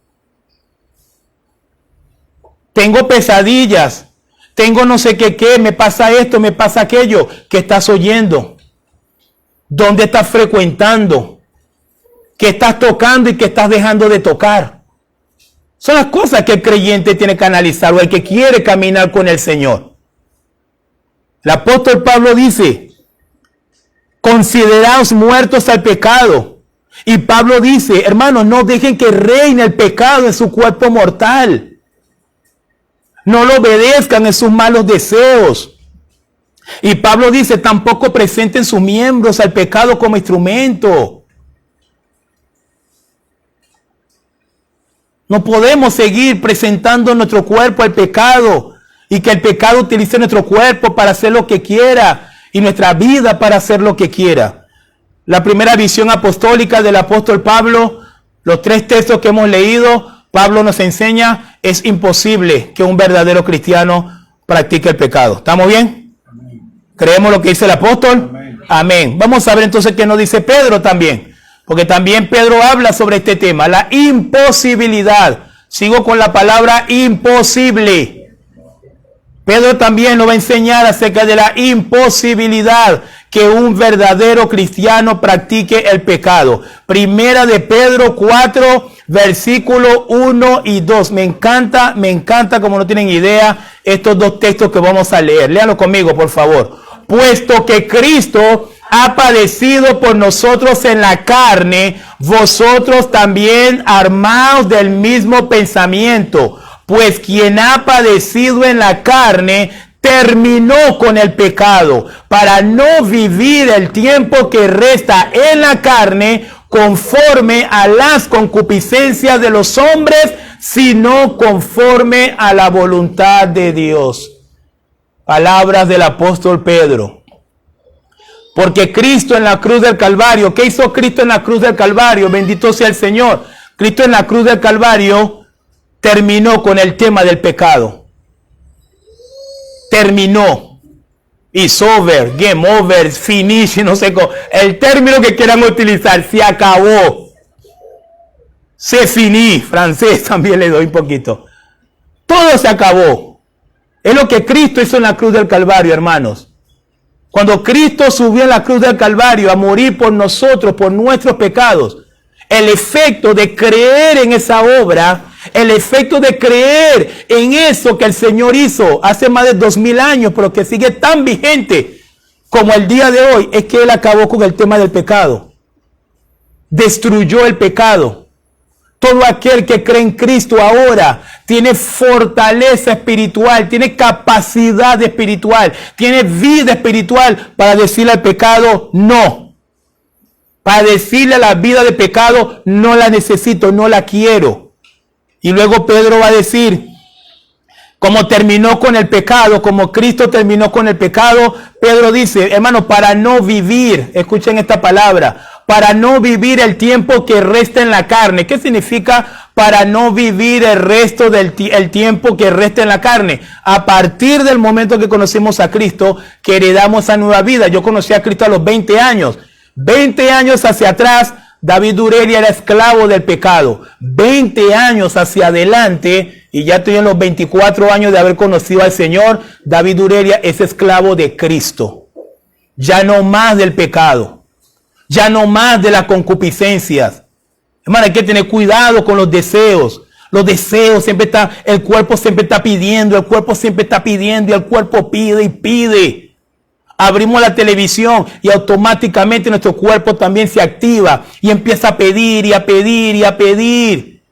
Tengo pesadillas, tengo no sé qué, me pasa esto, me pasa aquello. ¿Qué estás oyendo? ¿Dónde estás frecuentando? ¿Qué estás tocando y qué estás dejando de tocar? Son las cosas que el creyente tiene que analizar, o el que quiere caminar con el Señor. El apóstol Pablo dice, consideraos muertos al pecado. Y Pablo dice, hermanos, no dejen que reine el pecado en su cuerpo mortal. No lo obedezcan en sus malos deseos. Y Pablo dice, tampoco presenten sus miembros al pecado como instrumento. No podemos seguir presentando nuestro cuerpo al pecado y que el pecado utilice nuestro cuerpo para hacer lo que quiera y nuestra vida para hacer lo que quiera. La primera visión apostólica del apóstol Pablo, los 3 textos que hemos leído, Pablo nos enseña, es imposible que un verdadero cristiano practique el pecado. ¿Estamos bien? Amén. ¿Creemos lo que dice el apóstol? Amén. Amén. Vamos a ver entonces qué nos dice Pedro también. Porque también Pedro habla sobre este tema, la imposibilidad. Sigo con la palabra imposible. Pedro también nos va a enseñar acerca de la imposibilidad que un verdadero cristiano practique el pecado. Primera de Pedro 4, versículo 1 y 2. Me encanta, como no tienen idea, estos 2 textos que vamos a leer. Léanlo conmigo, por favor. Puesto que Cristo ha padecido por nosotros en la carne, vosotros también armaos del mismo pensamiento, pues quien ha padecido en la carne terminó con el pecado, para no vivir el tiempo que resta en la carne conforme a las concupiscencias de los hombres, sino conforme a la voluntad de Dios. Palabras del apóstol Pedro. Porque Cristo en la cruz del Calvario, ¿qué hizo Cristo en la cruz del Calvario? Bendito sea el Señor. Cristo en la cruz del Calvario terminó con el tema del pecado. Terminó. It's over, game over, finish, no sé cómo. El término que quieran utilizar, se acabó. Se finí, francés también le doy un poquito. Todo se acabó. Es lo que Cristo hizo en la cruz del Calvario, hermanos. Cuando Cristo subió a la cruz del Calvario a morir por nosotros, por nuestros pecados, el efecto de creer en esa obra, el efecto de creer en eso que el Señor hizo hace más de 2000 años, pero que sigue tan vigente como el día de hoy, es que Él acabó con el tema del pecado. Destruyó el pecado. Todo aquel que cree en Cristo ahora tiene fortaleza espiritual, tiene capacidad espiritual, tiene vida espiritual para decirle al pecado no. Para decirle a la vida de pecado, no la necesito, no la quiero. Y luego Pedro va a decir, como terminó con el pecado, como Cristo terminó con el pecado, Pedro dice, hermano, para no vivir, escuchen esta palabra, para no vivir el tiempo que resta en la carne. ¿Qué significa para no vivir el resto del tiempo que resta en la carne? A partir del momento que conocemos a Cristo, que heredamos esa nueva vida. Yo conocí a Cristo a los 20 años. 20 años hacia atrás, David Durelia era esclavo del pecado. 20 años hacia adelante, y ya estoy en los 24 años de haber conocido al Señor, David Durelia es esclavo de Cristo. Ya no más del pecado. Ya no más de las concupiscencias. Hermano, hay que tener cuidado con los deseos. Los deseos siempre están, el cuerpo siempre está pidiendo, el cuerpo siempre está pidiendo y el cuerpo pide y pide. Abrimos la televisión y automáticamente nuestro cuerpo también se activa y empieza a pedir y a pedir y a pedir.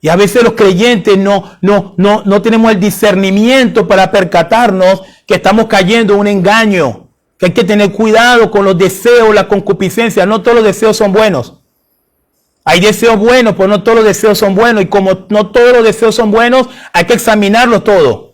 Y a veces los creyentes no tenemos el discernimiento para percatarnos que estamos cayendo en un engaño, que hay que tener cuidado con los deseos, la concupiscencia. No todos los deseos son buenos. Hay deseos buenos, pero no todos los deseos son buenos. Y como no todos los deseos son buenos, hay que examinarlos todos.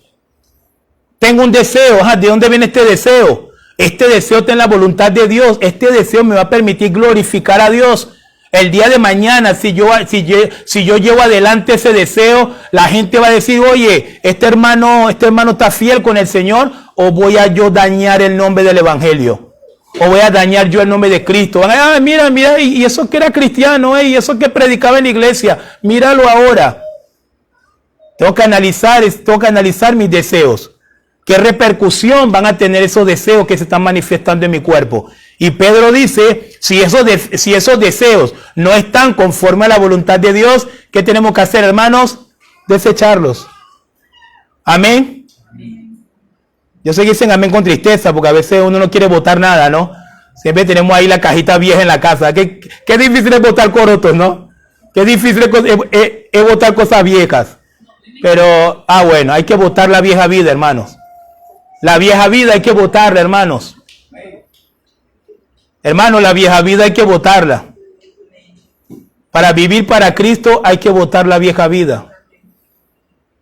Tengo un deseo. ¿De dónde viene este deseo? Este deseo está en la voluntad de Dios. Este deseo me va a permitir glorificar a Dios. El día de mañana, si yo llevo adelante ese deseo, la gente va a decir, oye, este hermano está fiel con el Señor, o voy a yo dañar el nombre del Evangelio, o voy a dañar yo el nombre de Cristo. Mira, y eso que era cristiano, y eso que predicaba en la iglesia, míralo ahora. Tengo que analizar mis deseos. ¿Qué repercusión van a tener esos deseos que se están manifestando en mi cuerpo? Y Pedro dice, si esos deseos no están conforme a la voluntad de Dios, ¿qué tenemos que hacer, hermanos? Desecharlos. Amén. Yo sé que dicen amén con tristeza, porque a veces uno no quiere botar nada, ¿no? Siempre tenemos ahí la cajita vieja en la casa. Qué difícil es botar corotos, ¿no? Qué difícil es botar cosas viejas. Pero, bueno, hay que botar la vieja vida, hermanos. La vieja vida hay que botarla, hermanos. Hermanos, la vieja vida hay que botarla. Para vivir para Cristo hay que botar la vieja vida.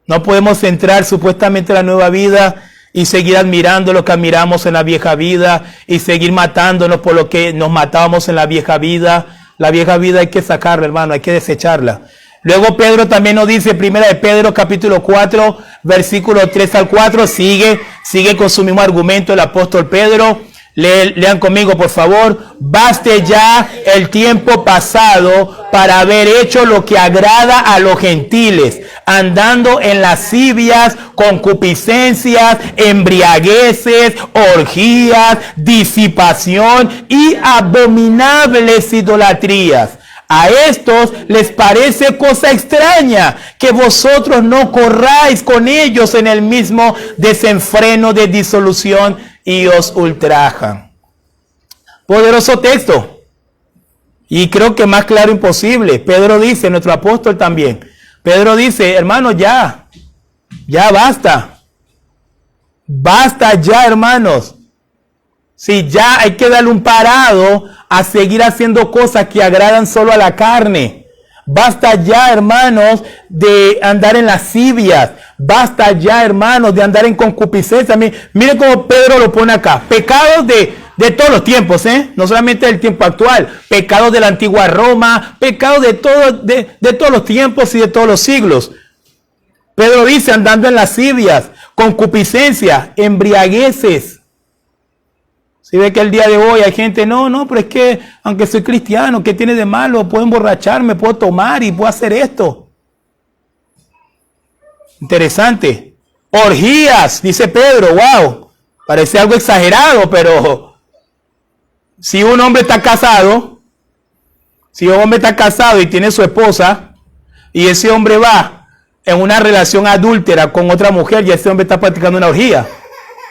No podemos entrar supuestamente en la nueva vida y seguir admirando lo que admiramos en la vieja vida y seguir matándonos por lo que nos matábamos en la vieja vida. La vieja vida hay que sacarla, hermano, hay que desecharla. Luego Pedro también nos dice, primera de Pedro capítulo 4, versículo 3 al 4, sigue con su mismo argumento el apóstol Pedro. Lean conmigo, por favor. Baste ya el tiempo pasado para haber hecho lo que agrada a los gentiles, andando en lascivias, concupiscencias, embriagueces, orgías, disipación y abominables idolatrías. A estos les parece cosa extraña que vosotros no corráis con ellos en el mismo desenfreno de disolución y os ultrajan. Poderoso texto. Y creo que más claro imposible. Pedro dice, nuestro apóstol también. Pedro dice, hermanos, ya basta. Basta ya, hermanos. Si ya hay que darle un parado a seguir haciendo cosas que agradan solo a la carne. Basta ya, hermanos, de andar en lascivias. Basta ya, hermanos, de andar en concupiscencia. Miren cómo Pedro lo pone acá. Pecados de todos los tiempos, no solamente del tiempo actual. Pecados de la antigua Roma. Pecados de todos los tiempos y de todos los siglos. Pedro dice, andando en lascivias, concupiscencia, embriagueces. Si ve que el día de hoy hay gente, pero es que aunque soy cristiano, ¿qué tiene de malo? Puedo emborracharme, puedo tomar y puedo hacer esto. Interesante. Orgías, dice Pedro, wow, parece algo exagerado, pero si un hombre está casado y tiene su esposa, y ese hombre va en una relación adúltera con otra mujer, y ese hombre está practicando una orgía.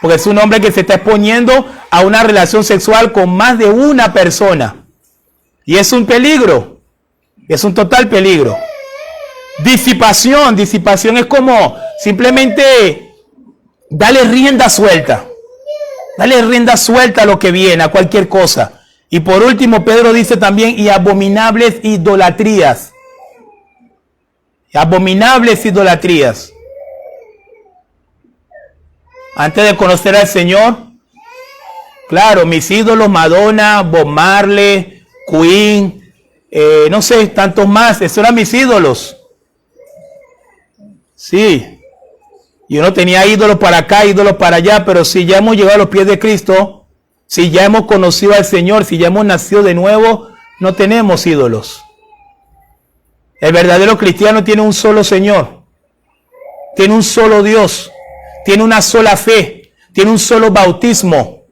Porque es un hombre que se está exponiendo a una relación sexual con más de una persona. Y es un peligro. Es un total peligro. Disipación. Disipación es como simplemente darle rienda suelta. Darle rienda suelta a lo que viene, a cualquier cosa. Y por último, Pedro dice también, y abominables idolatrías. Abominables idolatrías. Antes de conocer al Señor, claro, mis ídolos, Madonna, Bob Marley, Queen, no sé, tantos más, esos eran mis ídolos. Sí, yo no tenía ídolos para acá, ídolos para allá, pero si ya hemos llegado a los pies de Cristo, si ya hemos conocido al Señor, si ya hemos nacido de nuevo, no tenemos ídolos. El verdadero cristiano tiene un solo Señor, tiene un solo Dios. Tiene una sola fe, tiene un solo bautismo.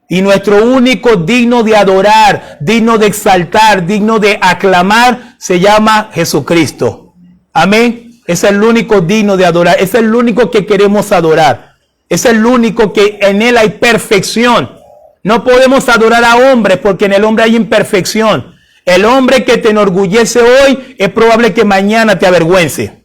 Y nuestro único digno de adorar, digno de exaltar, digno de aclamar, se llama Jesucristo. Amén. Es el único digno de adorar, es el único que queremos adorar. Es el único que en él hay perfección. No podemos adorar a hombres porque en el hombre hay imperfección. El hombre que te enorgullece hoy es probable que mañana te avergüence.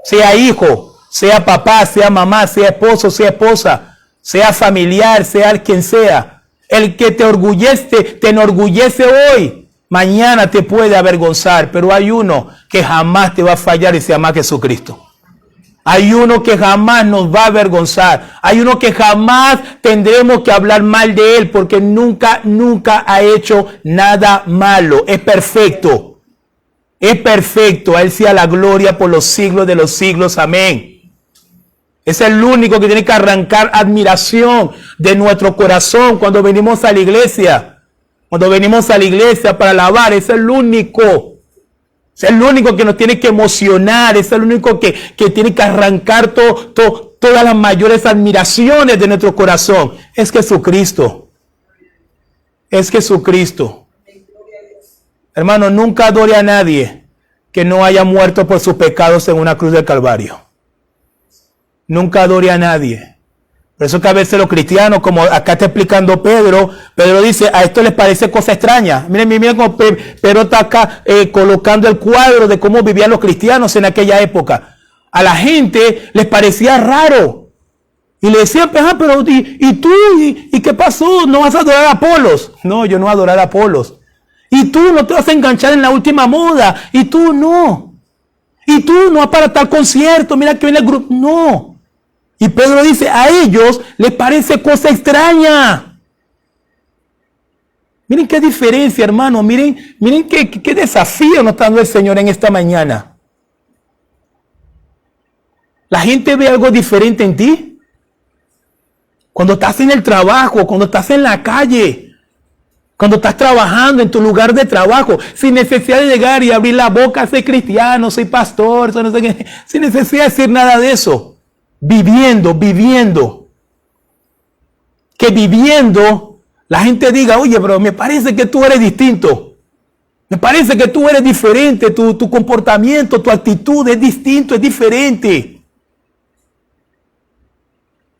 Sea hijo, sea papá, sea mamá, sea esposo, sea esposa, sea familiar, sea quien sea. El que te enorgullece hoy, mañana te puede avergonzar. Pero hay uno que jamás te va a fallar y se llama Jesucristo. Hay uno que jamás nos va a avergonzar. Hay uno que jamás tendremos que hablar mal de él porque nunca ha hecho nada malo. Es perfecto. Es perfecto. A él sea la gloria por los siglos de los siglos. Amén. Es el único que tiene que arrancar admiración de nuestro corazón cuando venimos a la iglesia. Cuando venimos a la iglesia para alabar. Es el único. Es el único que nos tiene que emocionar, es el único que tiene que arrancar todas las mayores admiraciones de nuestro corazón. Es Jesucristo. Es Jesucristo. Hermano, nunca adore a nadie que no haya muerto por sus pecados en una cruz del Calvario. Nunca adore a nadie. Por eso que a veces los cristianos, como acá está explicando Pedro dice, a esto les parece cosa extraña. Miren cómo Pedro está acá colocando el cuadro de cómo vivían los cristianos en aquella época. A la gente les parecía raro. Y le decían, pero ¿y tú? ¿Y qué pasó? ¿No vas a adorar a Apolos? No, yo no voy a adorar a Apolos. ¿Y tú no te vas a enganchar en la última moda? ¿Y tú no? ¿Y tú no vas para tal concierto? Mira que viene el grupo. No. Y Pedro dice, a ellos les parece cosa extraña. Miren qué diferencia, hermano. Miren qué desafío nos está dando el Señor en esta mañana. La gente ve algo diferente en ti. Cuando estás en el trabajo, cuando estás en la calle, cuando estás trabajando en tu lugar de trabajo, sin necesidad de llegar y abrir la boca, soy cristiano, soy pastor, no sé qué, sin necesidad de decir nada de eso. Viviendo. Que viviendo la gente diga, oye, pero me parece que tú eres distinto. Me parece que tú eres diferente. Tu comportamiento, tu actitud es distinto, es diferente.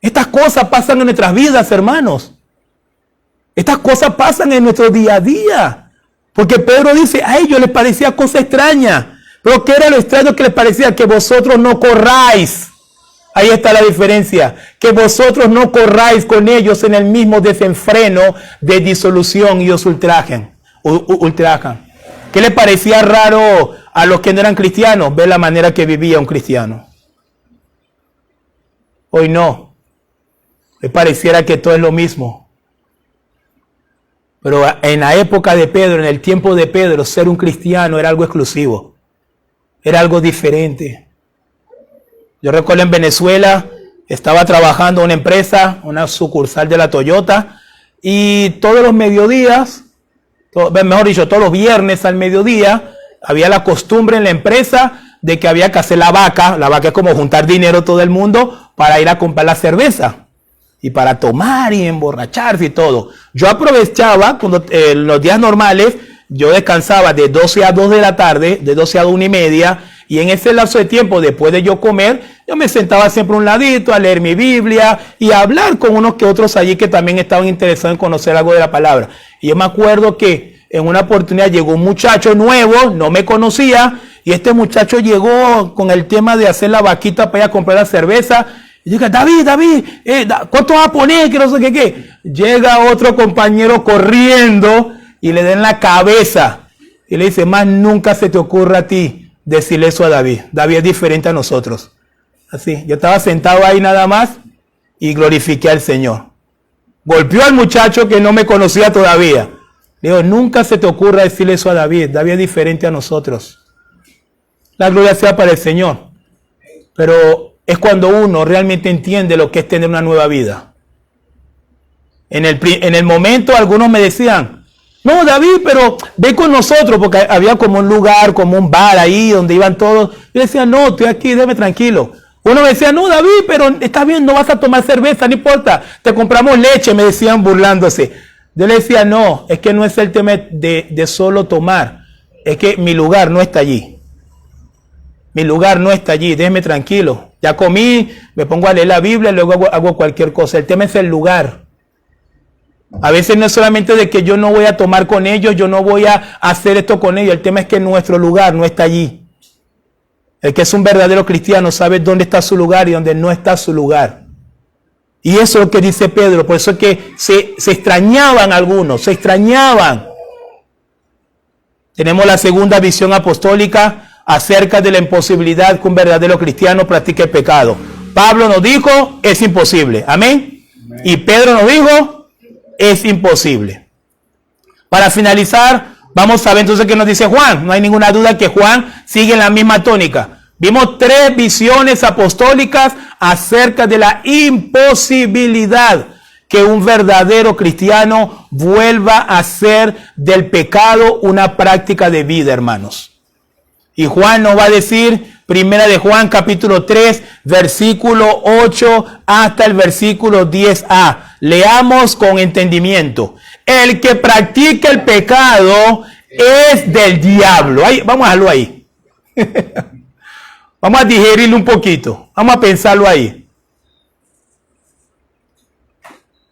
Estas cosas pasan en nuestras vidas, hermanos. Estas cosas pasan en nuestro día a día. Porque Pedro dice, a ellos les parecía cosa extraña. Pero ¿qué era lo extraño que les parecía? Que vosotros no corráis. Ahí está la diferencia, que vosotros no corráis con ellos en el mismo desenfreno de disolución y os ultrajan. ¿Qué le parecía raro a los que no eran cristianos? Ver la manera que vivía un cristiano. Hoy no. Le pareciera que todo es lo mismo. Pero en la época de Pedro, en el tiempo de Pedro, ser un cristiano era algo exclusivo. Era algo diferente. Yo recuerdo en Venezuela, estaba trabajando en una empresa, una sucursal de la Toyota, y todos los mediodías, mejor dicho, todos los viernes al mediodía, había la costumbre en la empresa de que había que hacer la vaca. La vaca es como juntar dinero todo el mundo para ir a comprar la cerveza y para tomar y emborracharse y todo. Yo aprovechaba, cuando los días normales, yo descansaba de 12 a 2 de la tarde, de 12 a 1:30, y en ese lapso de tiempo, después de yo comer, yo me sentaba siempre a un ladito a leer mi Biblia y a hablar con unos que otros allí que también estaban interesados en conocer algo de la palabra. Y yo me acuerdo que en una oportunidad llegó un muchacho nuevo, no me conocía, y este muchacho llegó con el tema de hacer la vaquita para ir a comprar la cerveza. Y yo dije, David, ¿cuánto vas a poner? Que no sé qué. Llega otro compañero corriendo y le da en la cabeza y le dice, más nunca se te ocurra a ti decirle eso a David. David es diferente a nosotros. Así, yo estaba sentado ahí nada más y glorifiqué al Señor. Golpeó al muchacho que no me conocía todavía. Le digo, nunca se te ocurra decirle eso a David. David es diferente a nosotros. La gloria sea para el Señor. Pero es cuando uno realmente entiende lo que es tener una nueva vida. En el momento algunos me decían, no, David, pero ve con nosotros, porque había como un lugar, como un bar ahí donde iban todos. Yo decía, no, estoy aquí, déjame tranquilo. Uno me decía, no, David, pero está bien, no vas a tomar cerveza, no importa, te compramos leche, me decían burlándose. Yo le decía, no, es que no es el tema de solo tomar, es que mi lugar no está allí. Mi lugar no está allí, déjeme tranquilo. Ya comí, me pongo a leer la Biblia y luego hago cualquier cosa. El tema es el lugar. A veces no es solamente de que yo no voy a tomar con ellos, yo no voy a hacer esto con ellos. El tema es que nuestro lugar no está allí. El que es un verdadero cristiano sabe dónde está su lugar y dónde no está su lugar. Y eso es lo que dice Pedro. Por eso es que se extrañaban algunos, se extrañaban. Tenemos la segunda visión apostólica acerca de la imposibilidad que un verdadero cristiano practique el pecado. Pablo nos dijo, es imposible. Amén. Y Pedro nos dijo, es imposible. Para finalizar, vamos a ver entonces qué nos dice Juan. No hay ninguna duda que Juan sigue en la misma tónica. Vimos 3 visiones apostólicas acerca de la imposibilidad que un verdadero cristiano vuelva a hacer del pecado una práctica de vida, hermanos. Y Juan nos va a decir, primera de Juan capítulo 3, versículo 8 hasta el versículo 10a. Leamos con entendimiento. El que practica el pecado es del diablo. Ahí, vamos a dejarlo ahí. Vamos a digerirlo un poquito. Vamos a pensarlo ahí.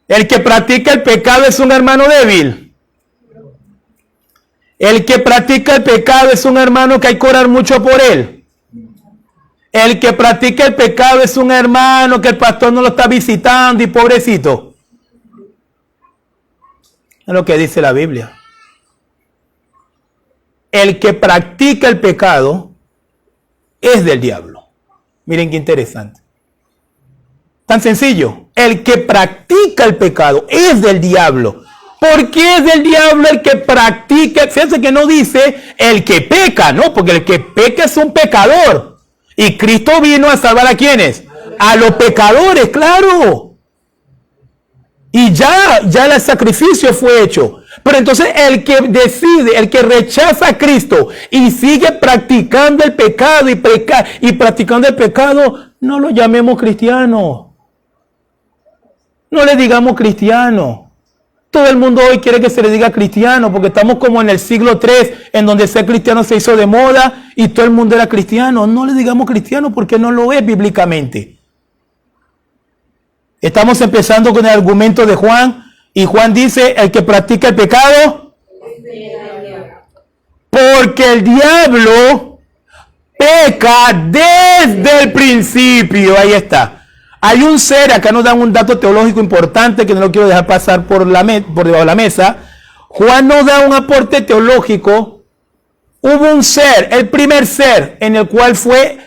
El que practica el pecado es un hermano débil. El que practica el pecado es un hermano que hay que orar mucho por él. El que practica el pecado es un hermano que el pastor no lo está visitando y pobrecito. Es lo que dice la Biblia. El que practica el pecado es del diablo. Miren qué interesante. Tan sencillo. El que practica el pecado es del diablo. ¿Por qué es del diablo el que practica? Fíjense que no dice el que peca, ¿no? Porque el que peca es un pecador. Y Cristo vino a salvar ¿a quiénes? A los pecadores, claro. Y ya el sacrificio fue hecho. Pero entonces el que decide, el que rechaza a Cristo y sigue practicando el pecado y practicando el pecado, no lo llamemos cristiano. No le digamos cristiano. Todo el mundo hoy quiere que se le diga cristiano porque estamos como en el siglo III, en donde ser cristiano se hizo de moda y todo el mundo era cristiano. No le digamos cristiano porque no lo es bíblicamente. Estamos empezando con el argumento de Juan y Juan dice, el que practica el pecado, porque el diablo peca desde el principio. Ahí está. Hay un ser, acá nos dan un dato teológico importante que no lo quiero dejar pasar por debajo de la mesa. Juan nos da un aporte teológico. Hubo un ser, el primer ser en el cual fue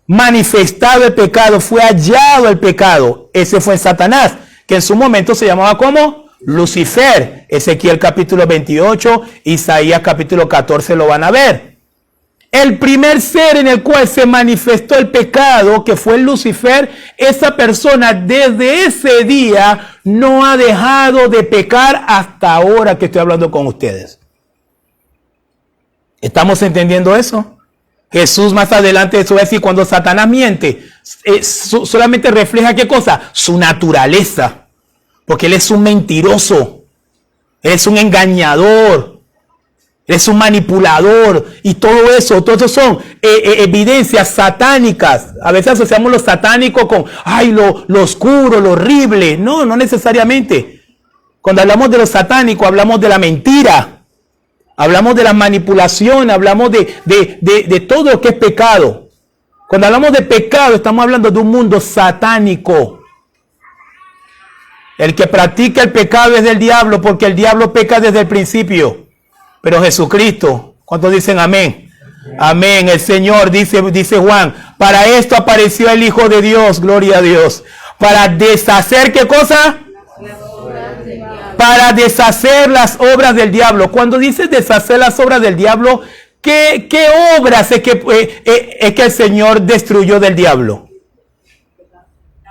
manifestado el pecado, fue hallado el pecado. Ese fue Satanás, que en su momento se llamaba como Lucifer. Ezequiel capítulo 28, Isaías capítulo 14 lo van a ver. El primer ser en el cual se manifestó el pecado, que fue Lucifer, esa persona desde ese día no ha dejado de pecar hasta ahora que estoy hablando con ustedes. ¿Estamos entendiendo eso? Jesús más adelante eso va a decir, cuando Satanás miente, solamente refleja ¿qué cosa? Su naturaleza. Porque él es un mentiroso, él es un engañador, es un manipulador y todo eso son evidencias satánicas. A veces asociamos lo satánico con, lo oscuro, lo horrible. No necesariamente. Cuando hablamos de lo satánico, hablamos de la mentira, hablamos de la manipulación, hablamos de todo lo que es pecado. Cuando hablamos de pecado, estamos hablando de un mundo satánico. El que practica el pecado es del diablo, porque el diablo peca desde el principio. Pero Jesucristo, ¿cuántos dicen amén? Amén. El Señor, dice Juan, para esto apareció el Hijo de Dios, gloria a Dios. Para deshacer, ¿qué cosa? Para deshacer las obras del diablo. Cuando dice deshacer las obras del diablo, ¿qué obras es que el Señor destruyó del diablo?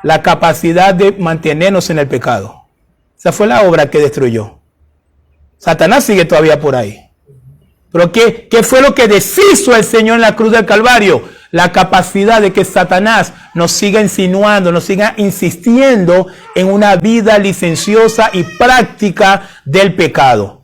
La capacidad de mantenernos en el pecado. Esa fue la obra que destruyó. Satanás sigue todavía por ahí. Pero ¿qué fue lo que deshizo el Señor en la cruz del Calvario? La capacidad de que Satanás nos siga insinuando, nos siga insistiendo en una vida licenciosa y práctica del pecado.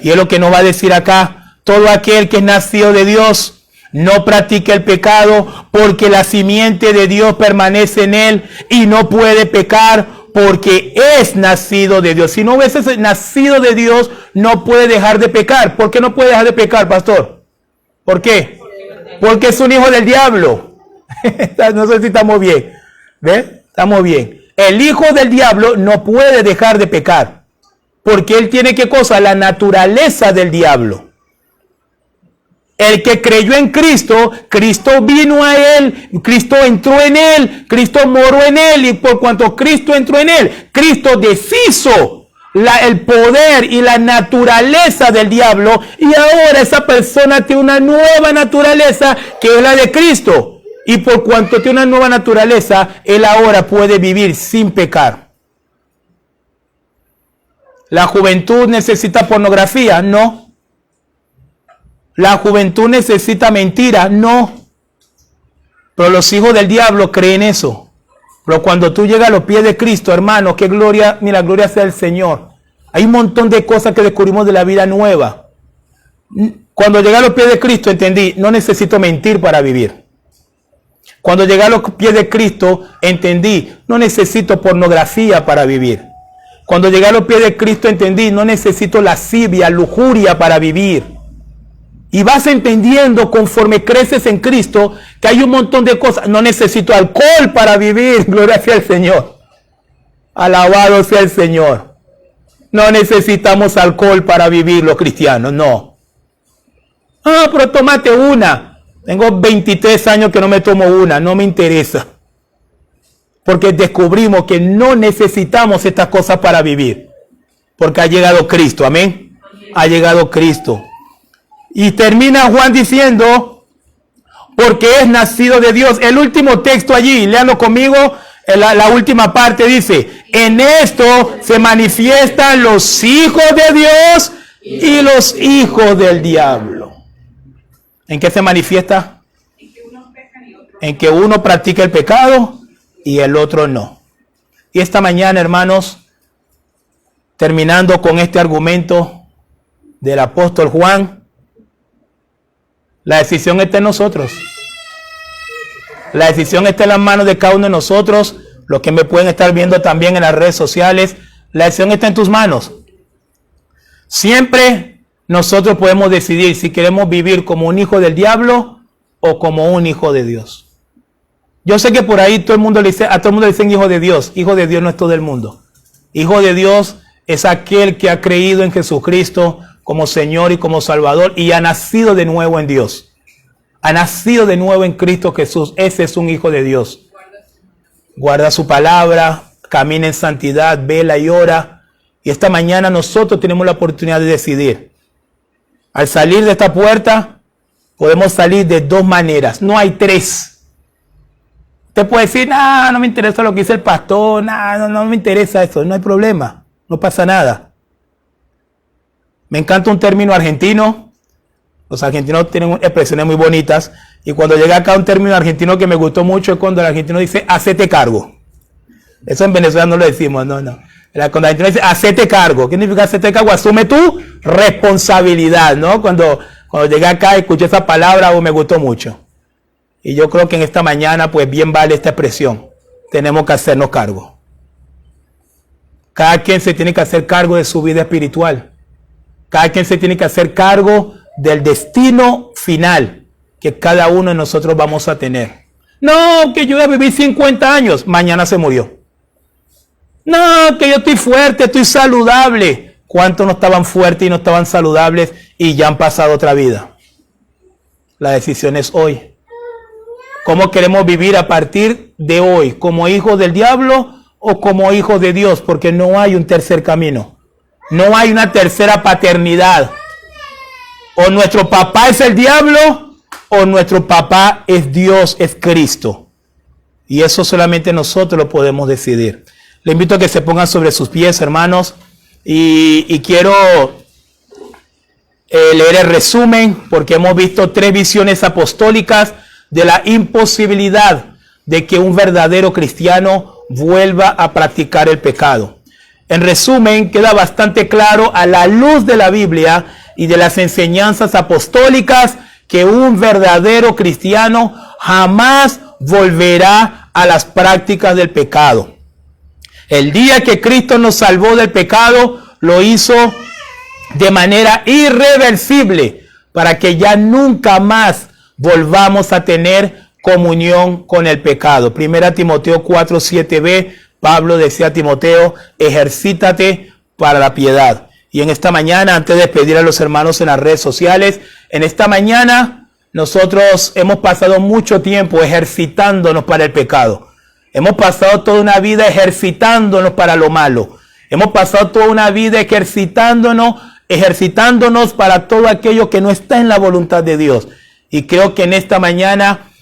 Y es lo que nos va a decir acá. Todo aquel que es nacido de Dios no practica el pecado, porque la simiente de Dios permanece en él y no puede pecar porque es nacido de Dios. Si no hubiese nacido de Dios, no puede dejar de pecar. ¿Por qué no puede dejar de pecar, pastor? ¿Por qué? Porque es un hijo del diablo. No sé si estamos bien. ¿Ven? Estamos bien. El hijo del diablo no puede dejar de pecar. Porque él tiene, ¿qué cosa? La naturaleza del diablo. El que creyó en Cristo, Cristo vino a él, Cristo entró en él, Cristo moró en él, y por cuanto Cristo entró en él, Cristo deshizo el poder y la naturaleza del diablo, y ahora esa persona tiene una nueva naturaleza que es la de Cristo. Y por cuanto tiene una nueva naturaleza, él ahora puede vivir sin pecar. ¿La juventud necesita pornografía? No. ¿La juventud necesita mentira? No. Pero los hijos del diablo creen eso. Pero cuando tú llegas a los pies de Cristo, hermano, qué gloria, mira, gloria sea el Señor. Hay un montón de cosas que descubrimos de la vida nueva. Cuando llegué a los pies de Cristo entendí, no necesito mentir para vivir. Cuando llegué a los pies de Cristo entendí, no necesito pornografía para vivir. Cuando llegué a los pies de Cristo entendí, no necesito lascivia, lujuria para vivir. Y vas entendiendo conforme creces en Cristo que hay un montón de cosas. No necesito alcohol para vivir. Gloria sea al Señor. Alabado sea el Señor. No necesitamos alcohol para vivir los cristianos. No. Ah, pero tómate una. Tengo 23 años que no me tomo una. No me interesa. Porque descubrimos que no necesitamos estas cosas para vivir. Porque ha llegado Cristo. Amén. Ha llegado Cristo. Y termina Juan diciendo, porque es nacido de Dios. El último texto allí, léanlo conmigo, la última parte dice, en esto se manifiestan los hijos de Dios y los hijos del diablo. ¿En qué se manifiesta? En que uno practica el pecado y el otro no. Y esta mañana, hermanos, terminando con este argumento del apóstol Juan, la decisión está en nosotros. La decisión está en las manos de cada uno de nosotros. Los que me pueden estar viendo también en las redes sociales. La decisión está en tus manos. Siempre nosotros podemos decidir si queremos vivir como un hijo del diablo o como un hijo de Dios. Yo sé que por ahí todo el mundo le dice, a todo el mundo le dicen hijo de Dios. Hijo de Dios no es todo el mundo. Hijo de Dios es aquel que ha creído en Jesucristo como Señor y como Salvador y ha nacido de nuevo en Dios. Ha nacido de nuevo en Cristo Jesús. Ese es un hijo de Dios. Guarda su palabra, camina en santidad, vela y ora. Y esta mañana nosotros tenemos la oportunidad de decidir. Al salir de esta puerta, podemos salir de dos maneras. No hay tres. Usted puede decir, no me interesa lo que dice el pastor, no me interesa eso, no hay problema, no pasa nada. Me encanta un término argentino. Los argentinos tienen expresiones muy bonitas. Y cuando llega acá un término argentino que me gustó mucho es cuando el argentino dice, hacete cargo. Eso en Venezuela no lo decimos, no. Cuando el argentino dice, hacete cargo. ¿Qué significa hacete cargo? Asume tu responsabilidad, ¿no? Cuando llegué acá escuché esa palabra, me gustó mucho. Y yo creo que en esta mañana, pues bien vale esta expresión. Tenemos que hacernos cargo. Cada quien se tiene que hacer cargo de su vida espiritual. Cada quien se tiene que hacer cargo del destino final que cada uno de nosotros vamos a tener. No, que yo voy a vivir 50 años. Mañana se murió. No, que yo estoy fuerte, estoy saludable. ¿Cuántos no estaban fuertes y no estaban saludables y ya han pasado otra vida? La decisión es hoy. ¿Cómo queremos vivir a partir de hoy? ¿Como hijos del diablo o como hijos de Dios? Porque no hay un tercer camino. No hay una tercera paternidad. O nuestro papá es el diablo, o nuestro papá es Dios, es Cristo. Y eso solamente nosotros lo podemos decidir. Le invito a que se pongan sobre sus pies, hermanos. Y quiero leer el resumen, porque hemos visto 3 visiones apostólicas de la imposibilidad de que un verdadero cristiano vuelva a practicar el pecado. En resumen, queda bastante claro a la luz de la Biblia y de las enseñanzas apostólicas que un verdadero cristiano jamás volverá a las prácticas del pecado. El día que Cristo nos salvó del pecado, lo hizo de manera irreversible para que ya nunca más volvamos a tener comunión con el pecado. Primera Timoteo 4:7b, Pablo decía a Timoteo, ejercítate para la piedad. Y en esta mañana, antes de despedir a los hermanos en las redes sociales, en esta mañana nosotros hemos pasado mucho tiempo ejercitándonos para el pecado. Hemos pasado toda una vida ejercitándonos para lo malo. Hemos pasado toda una vida ejercitándonos para todo aquello que no está en la voluntad de Dios. Y creo que en esta mañana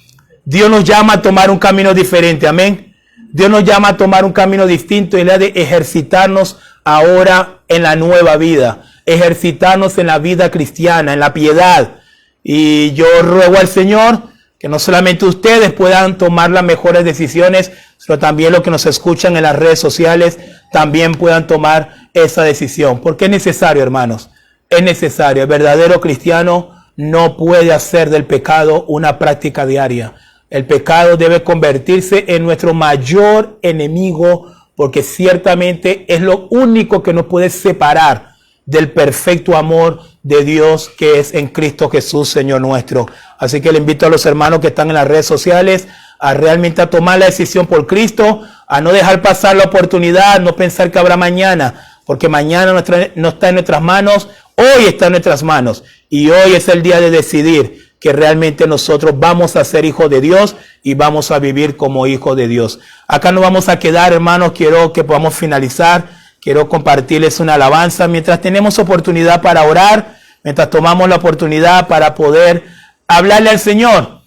Dios nos llama a tomar un camino diferente. Amén. Dios nos llama a tomar un camino distinto y la de ejercitarnos ahora en la nueva vida. Ejercitarnos en la vida cristiana, en la piedad. Y yo ruego al Señor que no solamente ustedes puedan tomar las mejores decisiones, sino también los que nos escuchan en las redes sociales también puedan tomar esa decisión. Porque es necesario, hermanos, es necesario. El verdadero cristiano no puede hacer del pecado una práctica diaria. El pecado debe convertirse en nuestro mayor enemigo, porque ciertamente es lo único que nos puede separar del perfecto amor de Dios que es en Cristo Jesús, Señor nuestro. Así que le invito a los hermanos que están en las redes sociales a realmente a tomar la decisión por Cristo, a no dejar pasar la oportunidad, no pensar que habrá mañana, porque mañana no está en nuestras manos, hoy está en nuestras manos. Y hoy es el día de decidir que realmente nosotros vamos a ser hijos de Dios y vamos a vivir como hijos de Dios. Acá nos vamos a quedar, hermanos, quiero que podamos finalizar. Quiero compartirles una alabanza mientras tenemos oportunidad para orar, mientras tomamos la oportunidad para poder hablarle al Señor.